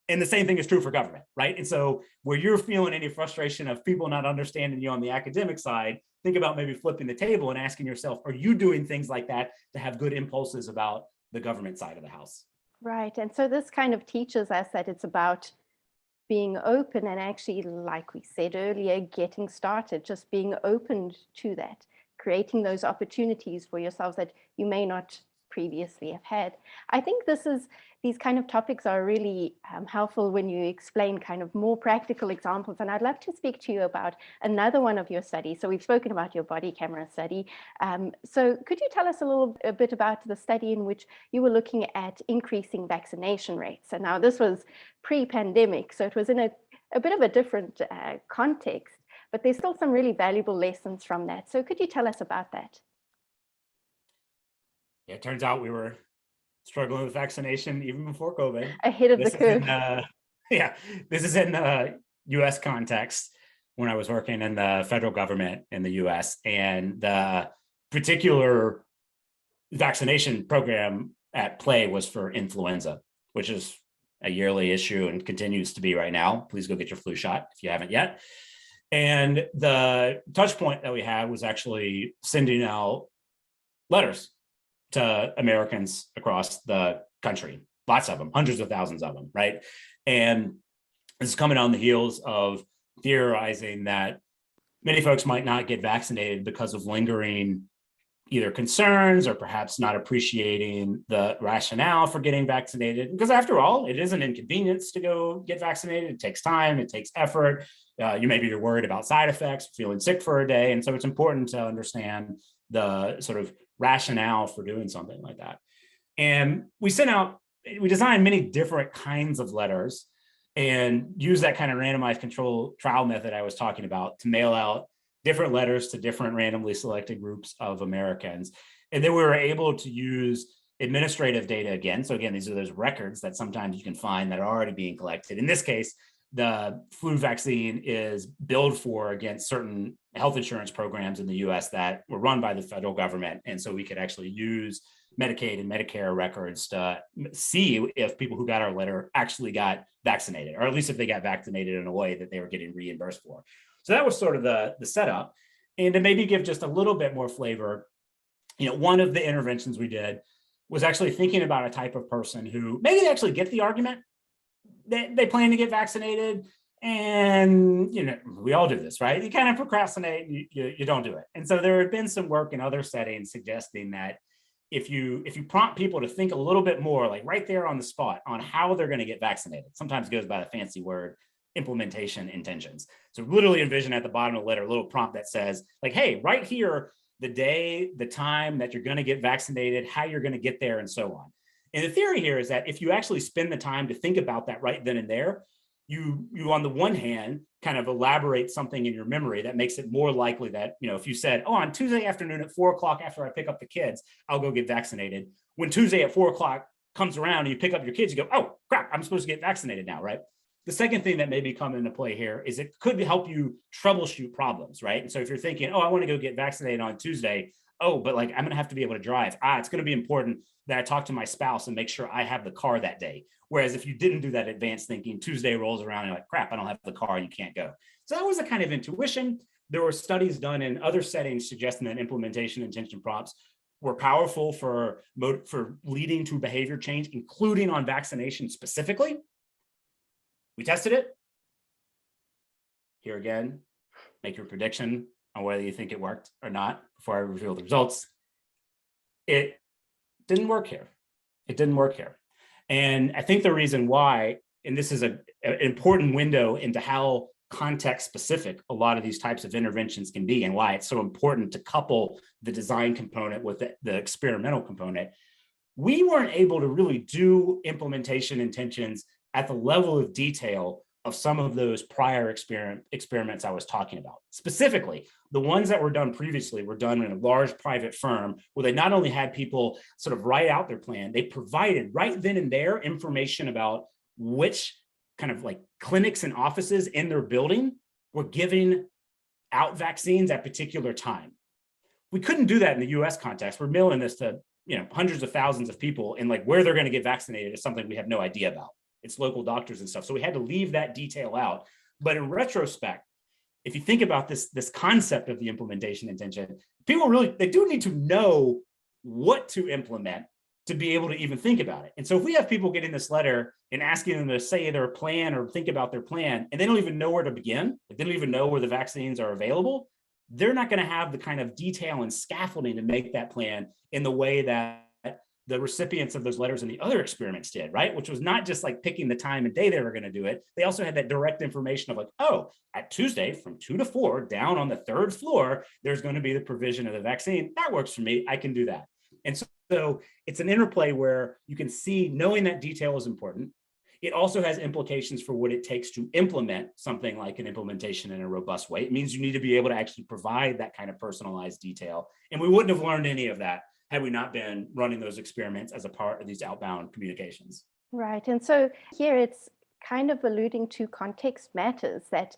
And the same thing is true for government, right? And so where you're feeling any frustration of people not understanding you on the academic side, think about maybe flipping the table and asking yourself, are you doing things like that to have good impulses about the government side of the house?
Right. And so this kind of teaches us that it's about being open and actually, like we said earlier, getting started, just being open to that, creating those opportunities for yourselves that you may not previously have had. I think these kind of topics are really helpful when you explain kind of more practical examples. And I'd love to speak to you about another one of your studies. So we've spoken about your body camera study. So could you tell us a bit about the study in which you were looking at increasing vaccination rates? And now this was pre-pandemic, so it was in a bit of a different context. but there's still some really valuable lessons from that. So could you tell us about that?
Yeah, it turns out we were struggling with vaccination even before COVID.
Ahead of the curve.
This is in the US context when I was working in the federal government in the US, and the particular vaccination program at play was for influenza, which is a yearly issue and continues to be right now. Please go get your flu shot if you haven't yet. And the touch point that we had was actually sending out letters to Americans across the country, lots of them, hundreds of thousands of them, right? And this is coming on the heels of theorizing that many folks might not get vaccinated because of lingering either concerns or perhaps not appreciating the rationale for getting vaccinated. Because after all, it is an inconvenience to go get vaccinated. It takes time, it takes effort. Maybe you're worried about side effects, feeling sick for a day. And so it's important to understand the sort of rationale for doing something like that. And we designed many different kinds of letters and use that kind of randomized control trial method I was talking about to mail out different letters to different randomly selected groups of Americans. And then we were able to use administrative data again. So again, these are those records that sometimes you can find that are already being collected. In this case, the flu vaccine is billed for against certain health insurance programs in the US that were run by the federal government. And so we could actually use Medicaid and Medicare records to see if people who got our letter actually got vaccinated, or at least if they got vaccinated in a way that they were getting reimbursed for. So that was sort of the setup. And to maybe give just a little bit more flavor, one of the interventions we did was actually thinking about a type of person who maybe they actually get the argument, they plan to get vaccinated, and we all do this, right? You kind of procrastinate, and you don't do it. And so there had been some work in other settings suggesting that if you prompt people to think a little bit more, like right there on the spot, on how they're going to get vaccinated, sometimes it goes by the fancy word implementation intentions. So literally envision at the bottom of the letter a little prompt that says, like, hey, right here, the day, the time that you're going to get vaccinated, how you're going to get there, and so on. And the theory here is that if you actually spend the time to think about that right then and there, you on the one hand kind of elaborate something in your memory that makes it more likely that, if you said, oh, on Tuesday afternoon at 4:00 after I pick up the kids, I'll go get vaccinated. When Tuesday at 4:00 comes around and you pick up your kids, you go, oh, crap, I'm supposed to get vaccinated now, right? The second thing that maybe come into play here is it could help you troubleshoot problems, right? And so if you're thinking, oh, I want to go get vaccinated on Tuesday, oh, but like I'm going to have to be able to drive. It's going to be important that I talk to my spouse and make sure I have the car that day. Whereas if you didn't do that advanced thinking, Tuesday rolls around and you're like, crap, I don't have the car, you can't go. So that was a kind of intuition. There were studies done in other settings suggesting that implementation intention prompts were powerful for leading to behavior change, including on vaccination specifically. We tested it. Here again, make your prediction on whether you think it worked or not before I reveal the results. It didn't work here. It didn't work here. And I think the reason why, and this is an important window into how context specific a lot of these types of interventions can be, and why it's so important to couple the design component with the experimental component. We weren't able to really do implementation intentions at the level of detail of some of those prior experiments I was talking about. Specifically, the ones that were done previously were done in a large private firm where they not only had people sort of write out their plan, they provided right then and there information about which kind of like clinics and offices in their building were giving out vaccines at particular time. We couldn't do that in the US context. We're mailing this to hundreds of thousands of people, and like where they're going to get vaccinated is something we have no idea about. It's local doctors and stuff. So we had to leave that detail out. But in retrospect, if you think about this concept of the implementation intention, people they do need to know what to implement to be able to even think about it. And so if we have people getting this letter and asking them to say their plan or think about their plan, and they don't even know where to begin, they don't even know where the vaccines are available, they're not going to have the kind of detail and scaffolding to make that plan in the way that the recipients of those letters in the other experiments did, right? Which was not just like picking the time and day they were going to do it. They also had that direct information of like, oh, at Tuesday from 2 to 4 down on the 3rd floor, there's going to be the provision of the vaccine. That works for me. I can do that. And so it's an interplay where you can see knowing that detail is important. It also has implications for what it takes to implement something like an implementation in a robust way. It means you need to be able to actually provide that kind of personalized detail. And we wouldn't have learned any of that had we not been running those experiments as a part of these outbound communications.
Right. And so here it's kind of alluding to context matters, that,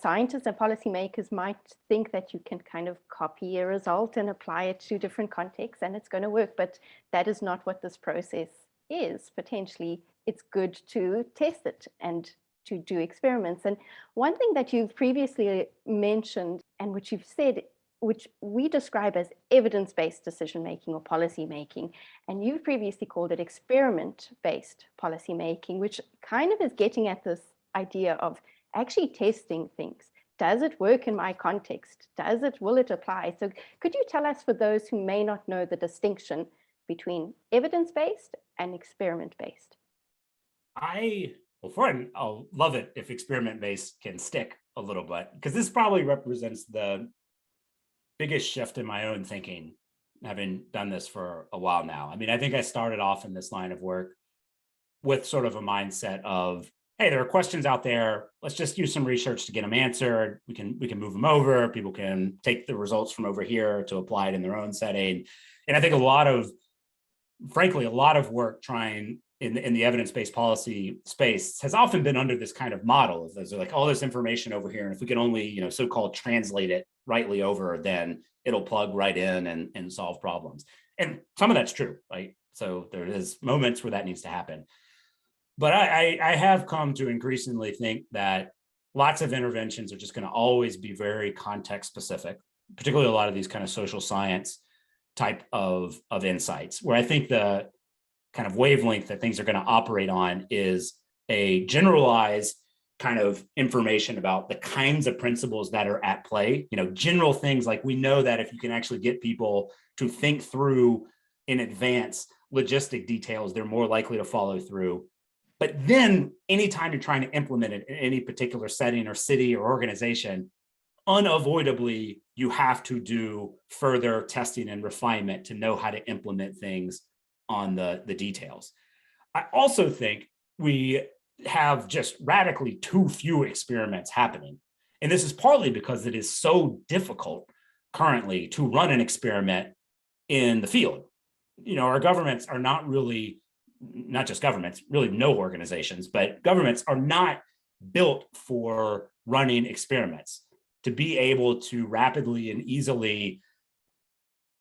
scientists and policymakers might think that you can kind of copy a result and apply it to different contexts and it's going to work. But that is not what this process is. Potentially, it's good to test it and to do experiments. And one thing that you've previously mentioned, and which you've said, which we describe as evidence-based decision-making or policy-making, and you've previously called it experiment-based policy-making, which kind of is getting at this idea of actually testing things. Does it work in my context? Will it apply? So could you tell us, for those who may not know the distinction between evidence-based and experiment-based?
I'll love it if experiment-based can stick a little bit, because this probably represents the biggest shift in my own thinking, having done this for a while now. I mean, I think I started off in this line of work with sort of a mindset of, hey, there are questions out there. Let's just use some research to get them answered. We can move them over. People can take the results from over here to apply it in their own setting. And I think frankly, a lot of work trying in the evidence-based policy space has often been under this kind of model. There's like all this information over here, and if we can only, so-called translate it rightly over, then it'll plug right in and solve problems. And some of that's true, right? So there is moments where that needs to happen. But I have come to increasingly think that lots of interventions are just going to always be very context specific, particularly a lot of these kind of social science type of insights, where I think the kind of wavelength that things are going to operate on is a generalized kind of information about the kinds of principles that are at play. General things like, we know that if you can actually get people to think through in advance logistic details, they're more likely to follow through. But then anytime you're trying to implement it in any particular setting or city or organization, unavoidably, you have to do further testing and refinement to know how to implement things on the details. I also think we have just radically too few experiments happening. And this is partly because it is so difficult currently to run an experiment in the field. Our governments are not just governments, really no organizations, but governments are not built for running experiments. To be able to rapidly and easily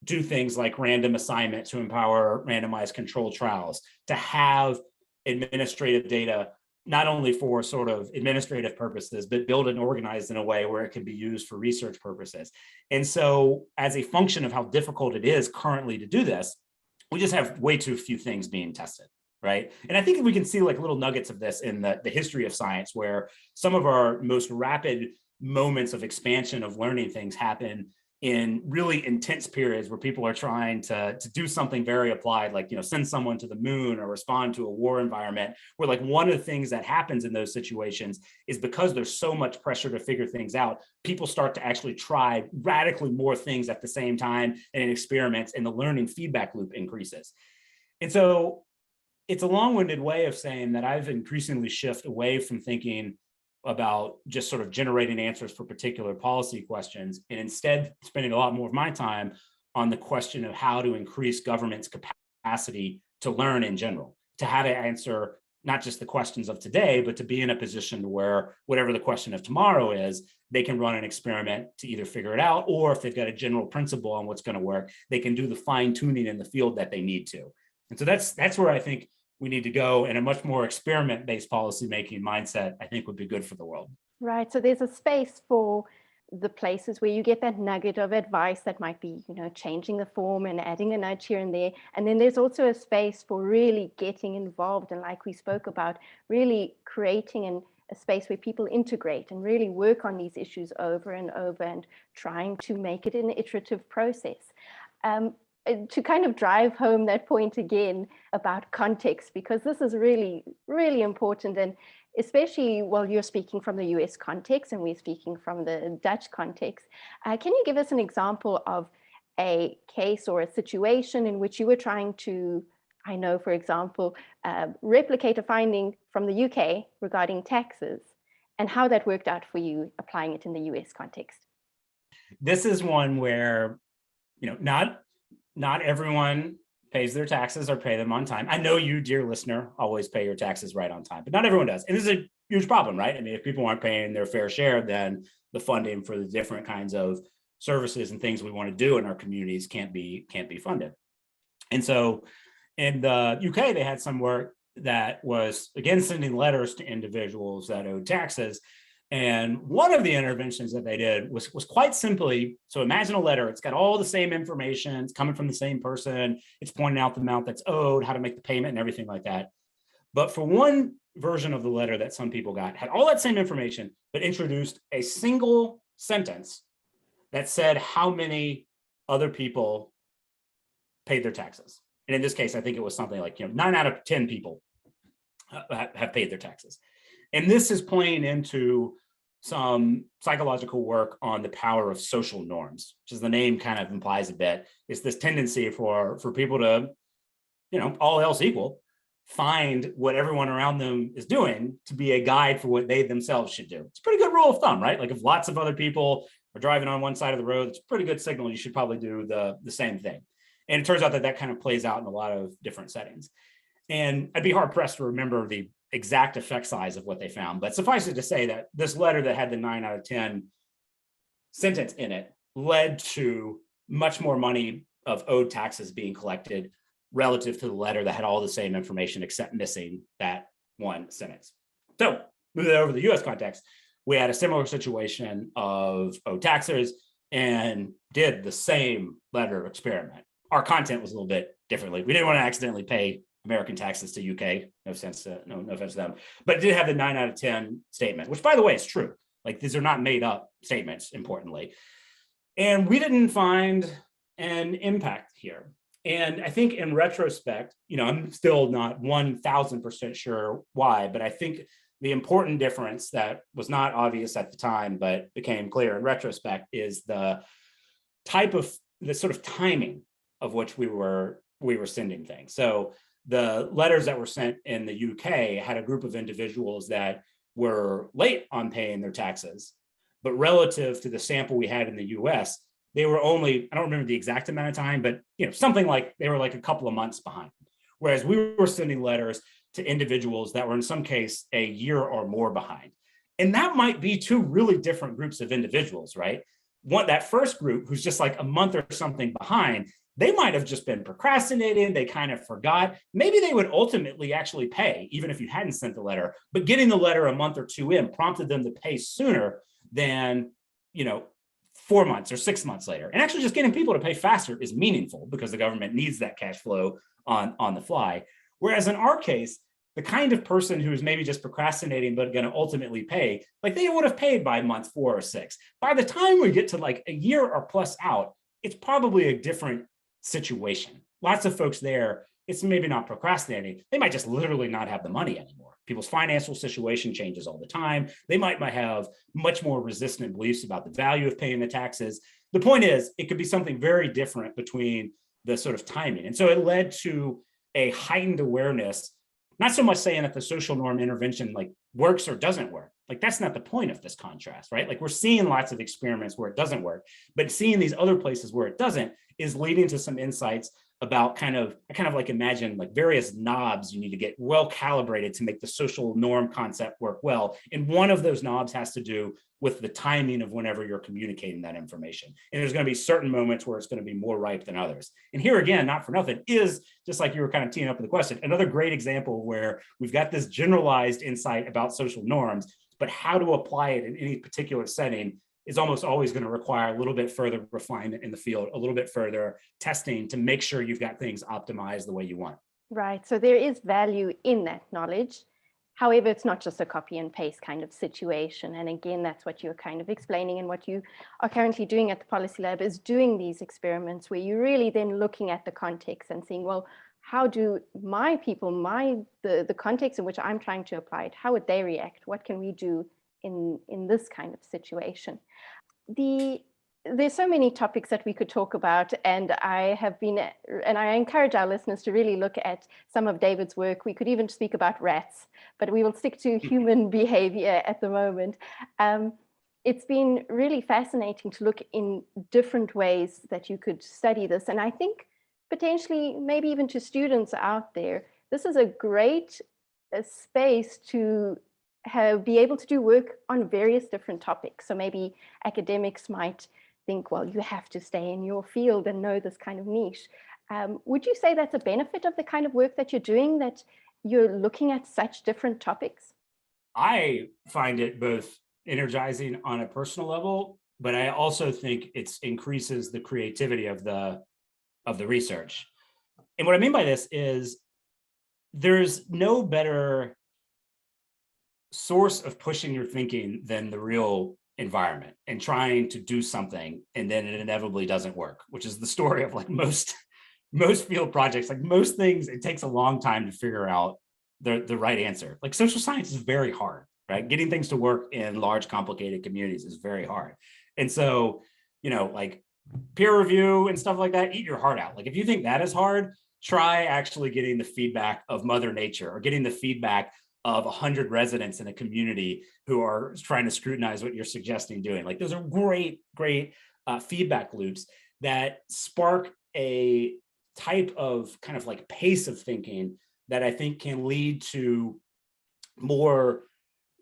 do things like random assignment to empower randomized controlled trials, to have administrative data, not only for sort of administrative purposes, but built and organized in a way where it can be used for research purposes. And so as a function of how difficult it is currently to do this, we just have way too few things being tested, right? And I think we can see like little nuggets of this in the history of science, where some of our most rapid moments of expansion of learning things happen in really intense periods where people are trying to do something very applied, like, send someone to the moon or respond to a war environment, where like one of the things that happens in those situations is, because there's so much pressure to figure things out, people start to actually try radically more things at the same time and in experiments, and the learning feedback loop increases. And so it's a long-winded way of saying that I've increasingly shifted away from thinking about just sort of generating answers for particular policy questions, and instead spending a lot more of my time on the question of how to increase government's capacity to learn in general, to how to answer not just the questions of today, but to be in a position where whatever the question of tomorrow is, they can run an experiment to either figure it out, or if they've got a general principle on what's going to work, they can do the fine tuning in the field that they need to. And so that's where I think we need to go, and a much more experiment-based policymaking mindset, I think, would be good for the world.
Right. So there's a space for the places where you get that nugget of advice that might be, changing the form and adding a nudge here and there. And then there's also a space for really getting involved. And like we spoke about, really creating a space where people integrate and really work on these issues over and over, and trying to make it an iterative process. To kind of drive home that point again about context, because this is really, really important. And especially while you're speaking from the US context and we're speaking from the Dutch context, can you give us an example of a case or a situation in which you were trying to I know, for example, replicate a finding from the UK regarding taxes and how that worked out for you applying it in the US context.
This is one where, not everyone pays their taxes or pay them on time. I know you, dear listener, always pay your taxes right on time, but not everyone does. And this is a huge problem, right? I mean, if people aren't paying their fair share, then the funding for the different kinds of services and things we want to do in our communities can't be funded. And so in the UK, they had some work that was, again, sending letters to individuals that owed taxes. And one of the interventions that they did was quite simply, so imagine a letter, it's got all the same information, it's coming from the same person, it's pointing out the amount that's owed, how to make the payment and everything like that. But for one version of the letter that some people got, had all that same information, but introduced a single sentence that said how many other people paid their taxes. And in this case, I think it was something like 9 out of 10 people have paid their taxes. And this is playing into some psychological work on the power of social norms, which is the name kind of implies a bit. It's this tendency for people to, all else equal, find what everyone around them is doing to be a guide for what they themselves should do. It's a pretty good rule of thumb, right? Like if lots of other people are driving on one side of the road, it's a pretty good signal. You should probably do the same thing. And it turns out that kind of plays out in a lot of different settings. And I'd be hard pressed to remember the exact effect size of what they found, but suffice it to say that this letter that had the 9 out of 10 sentence in it led to much more money of owed taxes being collected relative to the letter that had all the same information except missing that one sentence. So moving over to the US context, we had a similar situation of owed taxes and did the same letter experiment. Our content was a little bit differently. We didn't want to accidentally pay American taxes to UK, no offense to them, but it did have the 9 out of 10 statement, which by the way is true. Like these are not made up statements, importantly. And we didn't find an impact here. And I think in retrospect, I'm still not 1000% sure why, but I think the important difference that was not obvious at the time, but became clear in retrospect is the sort of timing of which we were sending things. So the letters that were sent in the UK had a group of individuals that were late on paying their taxes, but relative to the sample we had in the US, they were only, I don't remember the exact amount of time, but something like they were like a couple of months behind. Whereas we were sending letters to individuals that were in some case a year or more behind. And that might be two really different groups of individuals, right? That first group who's just like a month or something behind, they might have just been procrastinating. They kind of forgot. Maybe they would ultimately actually pay, even if you hadn't sent the letter. But getting the letter a month or two in prompted them to pay sooner than, 4 months or 6 months later. And actually just getting people to pay faster is meaningful because the government needs that cash flow on the fly. Whereas in our case, the kind of person who's maybe just procrastinating but going to ultimately pay, like they would have paid by month 4 or 6. By the time we get to like a year or plus out, it's probably a different situation. Lots of folks there, it's maybe not procrastinating. They might just literally not have the money anymore. People's financial situation changes all the time. They might have much more resistant beliefs about the value of paying the taxes. The point is, it could be something very different between the sort of timing. And so it led to a heightened awareness, not so much saying that the social norm intervention like works or doesn't work. Like that's not the point of this contrast, right? Like we're seeing lots of experiments where it doesn't work, but seeing these other places where it doesn't is leading to some insights about I kind of like imagine like various knobs you need to get well calibrated to make the social norm concept work well. And one of those knobs has to do with the timing of whenever you're communicating that information. And there's going to be certain moments where it's going to be more ripe than others. And here again, not for nothing, is just like you were kind of teeing up with the question, another great example where we've got this generalized insight about social norms, but how to apply it in any particular setting is almost always going to require a little bit further refinement in the field, a little bit further testing to make sure you've got things optimized the way you want.
Right. So there is value in that knowledge. However, it's not just a copy and paste kind of situation. And again, that's what you're kind of explaining, and what you are currently doing at the Policy Lab is doing these experiments where you're really then looking at the context and seeing, well, how do my people, the context in which I'm trying to apply it, how would they react? What can we do in this kind of situation? The there's so many topics that we could talk about, and I encourage our listeners to really look at some of David's work. We could even speak about rats, but we will stick to human behavior at the moment. It's been really fascinating to look in different ways that you could study this. And I think potentially, maybe even to students out there, this is a great space to be able to do work on various different topics. So maybe academics might think, well, you have to stay in your field and know this kind of niche. Would you say that's a benefit of the kind of work that you're doing, that you're looking at such different topics?
I find it both energizing on a personal level, but I also think it increases the creativity of the research. And what I mean by this is there's no better source of pushing your thinking than the real environment and trying to do something and then it inevitably doesn't work, which is the story of like most field projects. Like most things, it takes a long time to figure out the right answer. Like social science is very hard, right? Getting things to work in large, complicated communities is very hard. And so, like peer review and stuff like that, eat your heart out. Like if you think that is hard, try actually getting the feedback of Mother Nature or getting the feedback of 100 residents in a community who are trying to scrutinize what you're suggesting doing. Like those are great feedback loops that spark a type of kind of like pace of thinking that I think can lead to more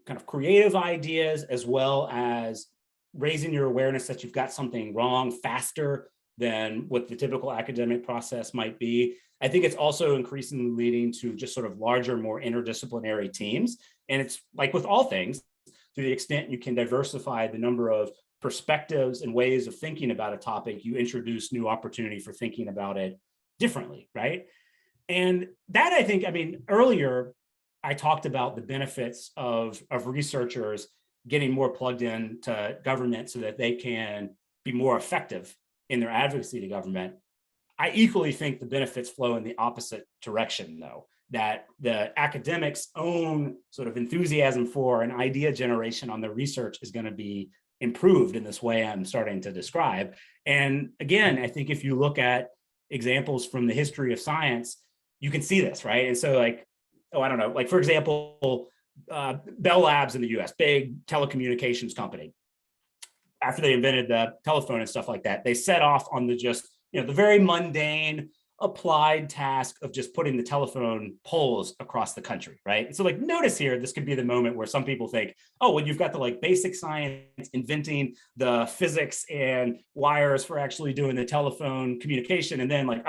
kind of creative ideas, as well as raising your awareness that you've got something wrong faster than what the typical academic process might be. I think it's also increasingly leading to just sort of larger, more interdisciplinary teams. And it's like with all things, to the extent you can diversify the number of perspectives and ways of thinking about a topic, you introduce new opportunity for thinking about it differently, right? And that, I think, earlier I talked about the benefits of researchers getting more plugged in to government so that they can be more effective in their advocacy to government. I equally think the benefits flow in the opposite direction, though, that the academics' own sort of enthusiasm for an idea generation on their research is going to be improved in this way I'm starting to describe. And again, I think if you look at examples from the history of science, you can see this, right? And so like, for example, Bell Labs in the US, big telecommunications company, after they invented the telephone and stuff like that, they set off on the very mundane applied task of just putting the telephone poles across the country, right? And so like, notice here, this could be the moment where some people think, oh, well, you've got the like basic science inventing the physics and wires for actually doing the telephone communication. And then like,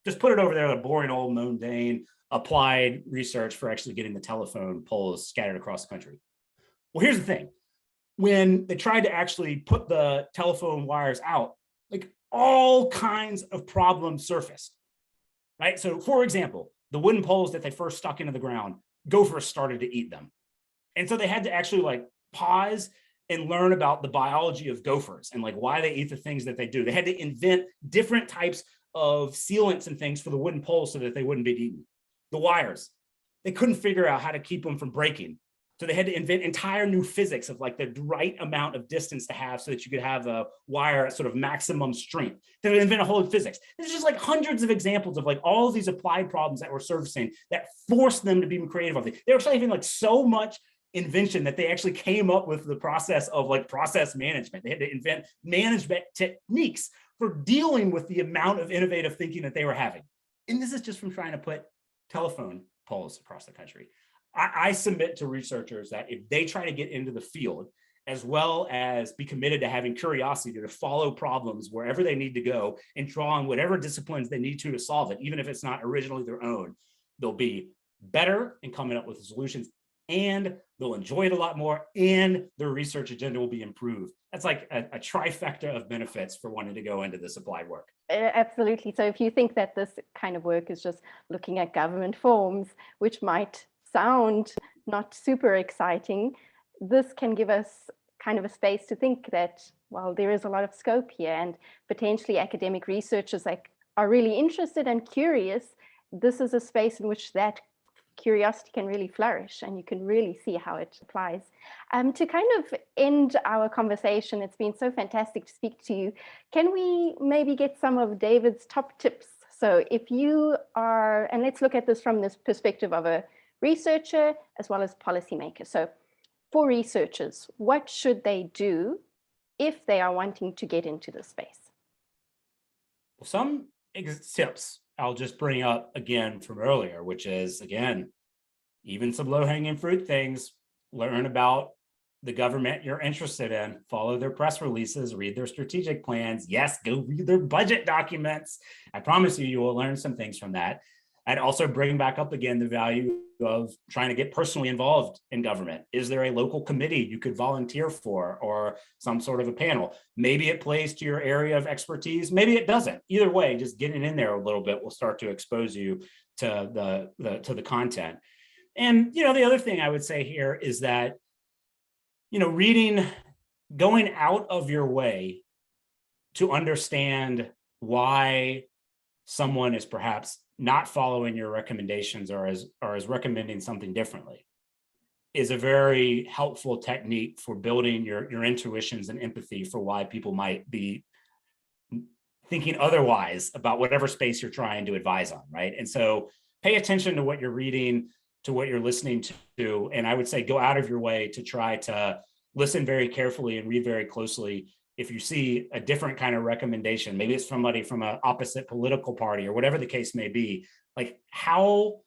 just put it over there, the boring old mundane applied research for actually getting the telephone poles scattered across the country. Well, here's the thing. When they tried to actually put the telephone wires out, like all kinds of problems surfaced, right? So for example, the wooden poles that they first stuck into the ground, gophers started to eat them. And so they had to actually like pause and learn about the biology of gophers and like why they eat the things that they do. They had to invent different types of sealants and things for the wooden poles so that they wouldn't be eaten. The wires, they couldn't figure out how to keep them from breaking. So they had to invent entire new physics of like the right amount of distance to have so that you could have a wire at sort of maximum strength. They would invent a whole physics. There's just like hundreds of examples of like all of these applied problems that were surfacing that forced them to be creative of it. They were actually having like so much invention that they actually came up with the process of like process management. They had to invent management techniques for dealing with the amount of innovative thinking that they were having. And this is just from trying to put telephone poles across the country. I submit to researchers that if they try to get into the field, as well as be committed to having curiosity to follow problems wherever they need to go and draw on whatever disciplines they need to solve it, even if it's not originally their own, they'll be better in coming up with solutions, and they'll enjoy it a lot more, and their research agenda will be improved. That's like a trifecta of benefits for wanting to go into this applied work.
Absolutely. So if you think that this kind of work is just looking at government forms, which might sound not super exciting, this can give us kind of a space to think that, well, there is a lot of scope here, and potentially academic researchers like are really interested and curious. This is a space in which that curiosity can really flourish and you can really see how it applies. To kind of end our conversation, it's been so fantastic to speak to you. Can we maybe get some of David's top tips? So if you are, and let's look at this from this perspective of a researcher as well as policymaker. So for researchers, what should they do if they are wanting to get into this space?
Some tips I'll just bring up again from earlier, which is, again, even some low-hanging fruit things. Learn about the government you're interested in, follow their press releases, read their strategic plans. Yes, go read their budget documents. I promise you, you will learn some things from that. I'd also bring back up again the value of trying to get personally involved in government. Is there a local committee you could volunteer for, or some sort of a panel? Maybe it plays to your area of expertise, maybe it doesn't. Either way, just getting in there a little bit will start to expose you to the content. And the other thing I would say here is that reading, going out of your way to understand why someone is perhaps not following your recommendations or is recommending something differently is a very helpful technique for building your intuitions and empathy for why people might be thinking otherwise about whatever space you're trying to advise on, right? And so pay attention to what you're reading, to what you're listening to, and I would say go out of your way to try to listen very carefully and read very closely. If you see a different kind of recommendation, maybe it's somebody from an opposite political party or whatever the case may be, like how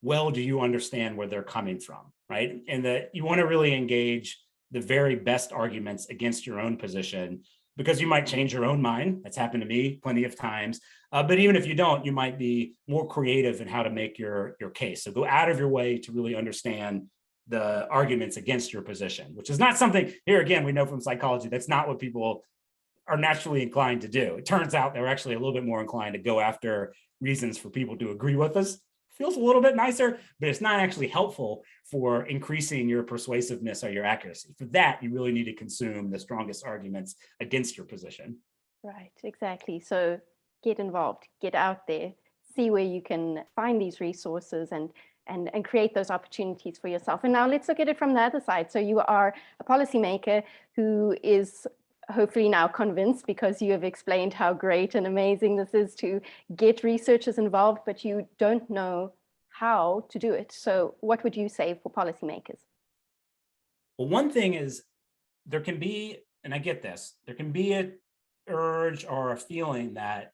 well do you understand where they're coming from, right? And that you want to really engage the very best arguments against your own position, because you might change your own mind. That's happened to me plenty of times. But even if you don't, you might be more creative in how to make your case. So go out of your way to really understand the arguments against your position, which is not something, here again, we know from psychology, that's not what people are naturally inclined to do. It turns out they're actually a little bit more inclined to go after reasons for people to agree with us. Feels a little bit nicer, but it's not actually helpful for increasing your persuasiveness or your accuracy. For that, you really need to consume the strongest arguments against your position.
Right, exactly. So get involved, get out there, see where you can find these resources and create those opportunities for yourself. And now let's look at it from the other side. So you are a policymaker who is hopefully now convinced, because you have explained how great and amazing this is to get researchers involved, but you don't know how to do it. So what would you say for policymakers?
Well, one thing is there can be, and I get this, there can be an urge or a feeling that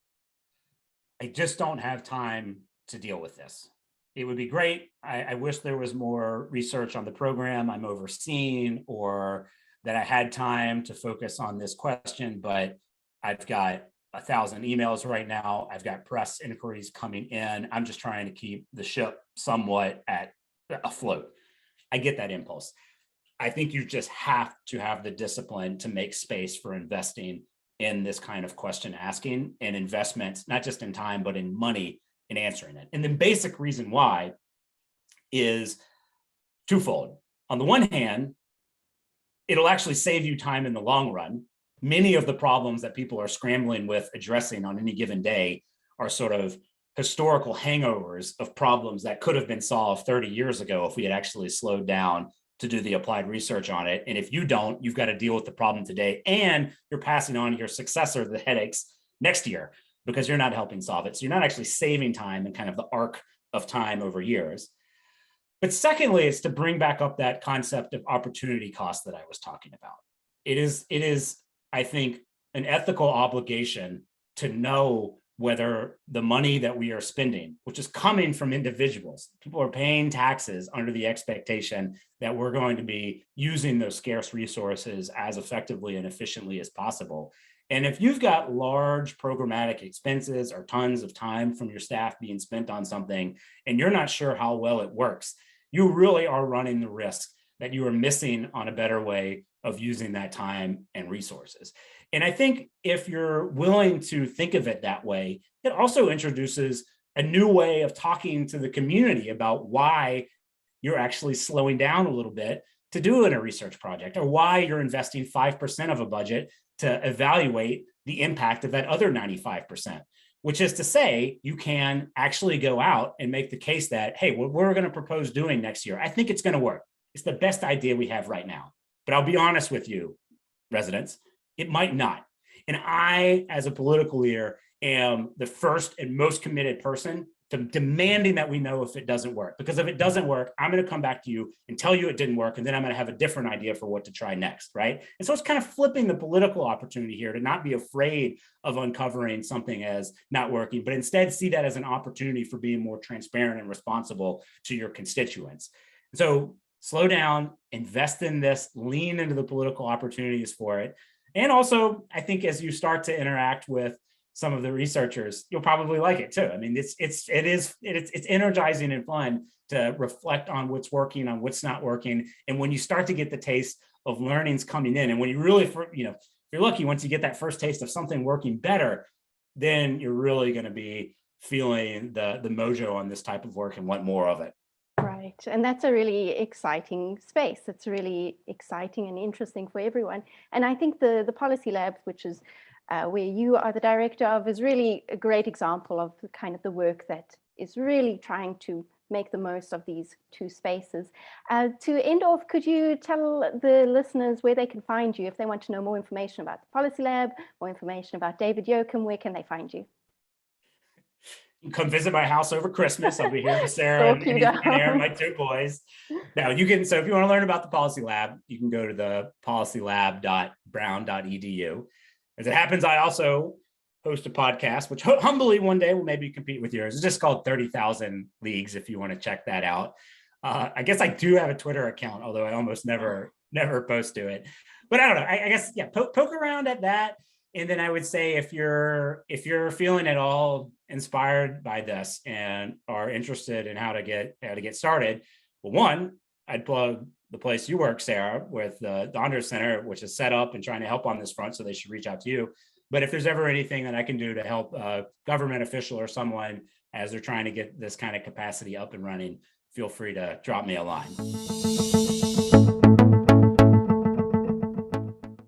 I just don't have time to deal with this. It would be great. I wish there was more research on the program I'm overseeing, or that I had time to focus on this question, but I've got 1,000 emails right now. I've got press inquiries coming in. I'm just trying to keep the ship somewhat afloat. I get that impulse. I think you just have to have the discipline to make space for investing in this kind of question asking and investments, not just in time, but in money in answering it. And the basic reason why is twofold. On the one hand, it'll actually save you time in the long run. Many of the problems that people are scrambling with addressing on any given day are sort of historical hangovers of problems that could have been solved 30 years ago if we had actually slowed down to do the applied research on it. And if you don't, you've got to deal with the problem today, and you're passing on to your successor the headaches next year because you're not helping solve it. So you're not actually saving time and kind of the arc of time over years. But secondly, it's to bring back up that concept of opportunity cost that I was talking about. It is, I think, an ethical obligation to know whether the money that we are spending, which is coming from individuals, people are paying taxes under the expectation that we're going to be using those scarce resources as effectively and efficiently as possible. And if you've got large programmatic expenses or tons of time from your staff being spent on something, and you're not sure how well it works, you really are running the risk that you are missing on a better way of using that time and resources. And I think if you're willing to think of it that way, it also introduces a new way of talking to the community about why you're actually slowing down a little bit to do a research project, or why you're investing 5% of a budget to evaluate the impact of that other 95%. which is to say you can actually go out and make the case that, hey, what we're going to propose doing next year, I think it's going to work. It's the best idea we have right now. But I'll be honest with you, residents, it might not. And I, as a political leader, am the first and most committed person to demanding that we know if it doesn't work. Because if it doesn't work, I'm going to come back to you and tell you it didn't work. And then I'm going to have a different idea for what to try next, right? And so it's kind of flipping the political opportunity here to not be afraid of uncovering something as not working, but instead see that as an opportunity for being more transparent and responsible to your constituents. So slow down, invest in this, lean into the political opportunities for it. And also, I think as you start to interact with some of the researchers, you'll probably like it too. I mean, it's energizing and fun to reflect on what's working, on what's not working. And when you start to get the taste of learnings coming in, and when you really, if you're lucky, once you get that first taste of something working better, then you're really going to be feeling the mojo on this type of work and want more of it.
Right. And that's a really exciting space. It's really exciting and interesting for everyone. And I think the Policy Lab, which is where you are the director of, is really a great example of the kind of the work that is really trying to make the most of these two spaces. To end off, could you tell the listeners where they can find you if they want to know more information about the Policy Lab, more information about David Yokum? Where can they find you?
Come visit my house over Christmas. I'll be here with Sarah and Aaron, my two boys. Now you can, so if you want to learn about the Policy Lab, you can go to the policylab.brown.edu. As it happens, I also host a podcast, which humbly one day will maybe compete with yours. It's just called 30,000 Leagues, if you want to check that out. I guess I do have a Twitter account, although I almost never post to it. But I don't know. I guess, yeah, poke around at that. And then I would say if you're feeling at all inspired by this and are interested in how to get started, well, one, I'd plug the place you work, Sarah, with the Donders Center, which is set up and trying to help on this front, so they should reach out to you. But if there's ever anything that I can do to help a government official or someone as they're trying to get this kind of capacity up and running, feel free to drop me a line.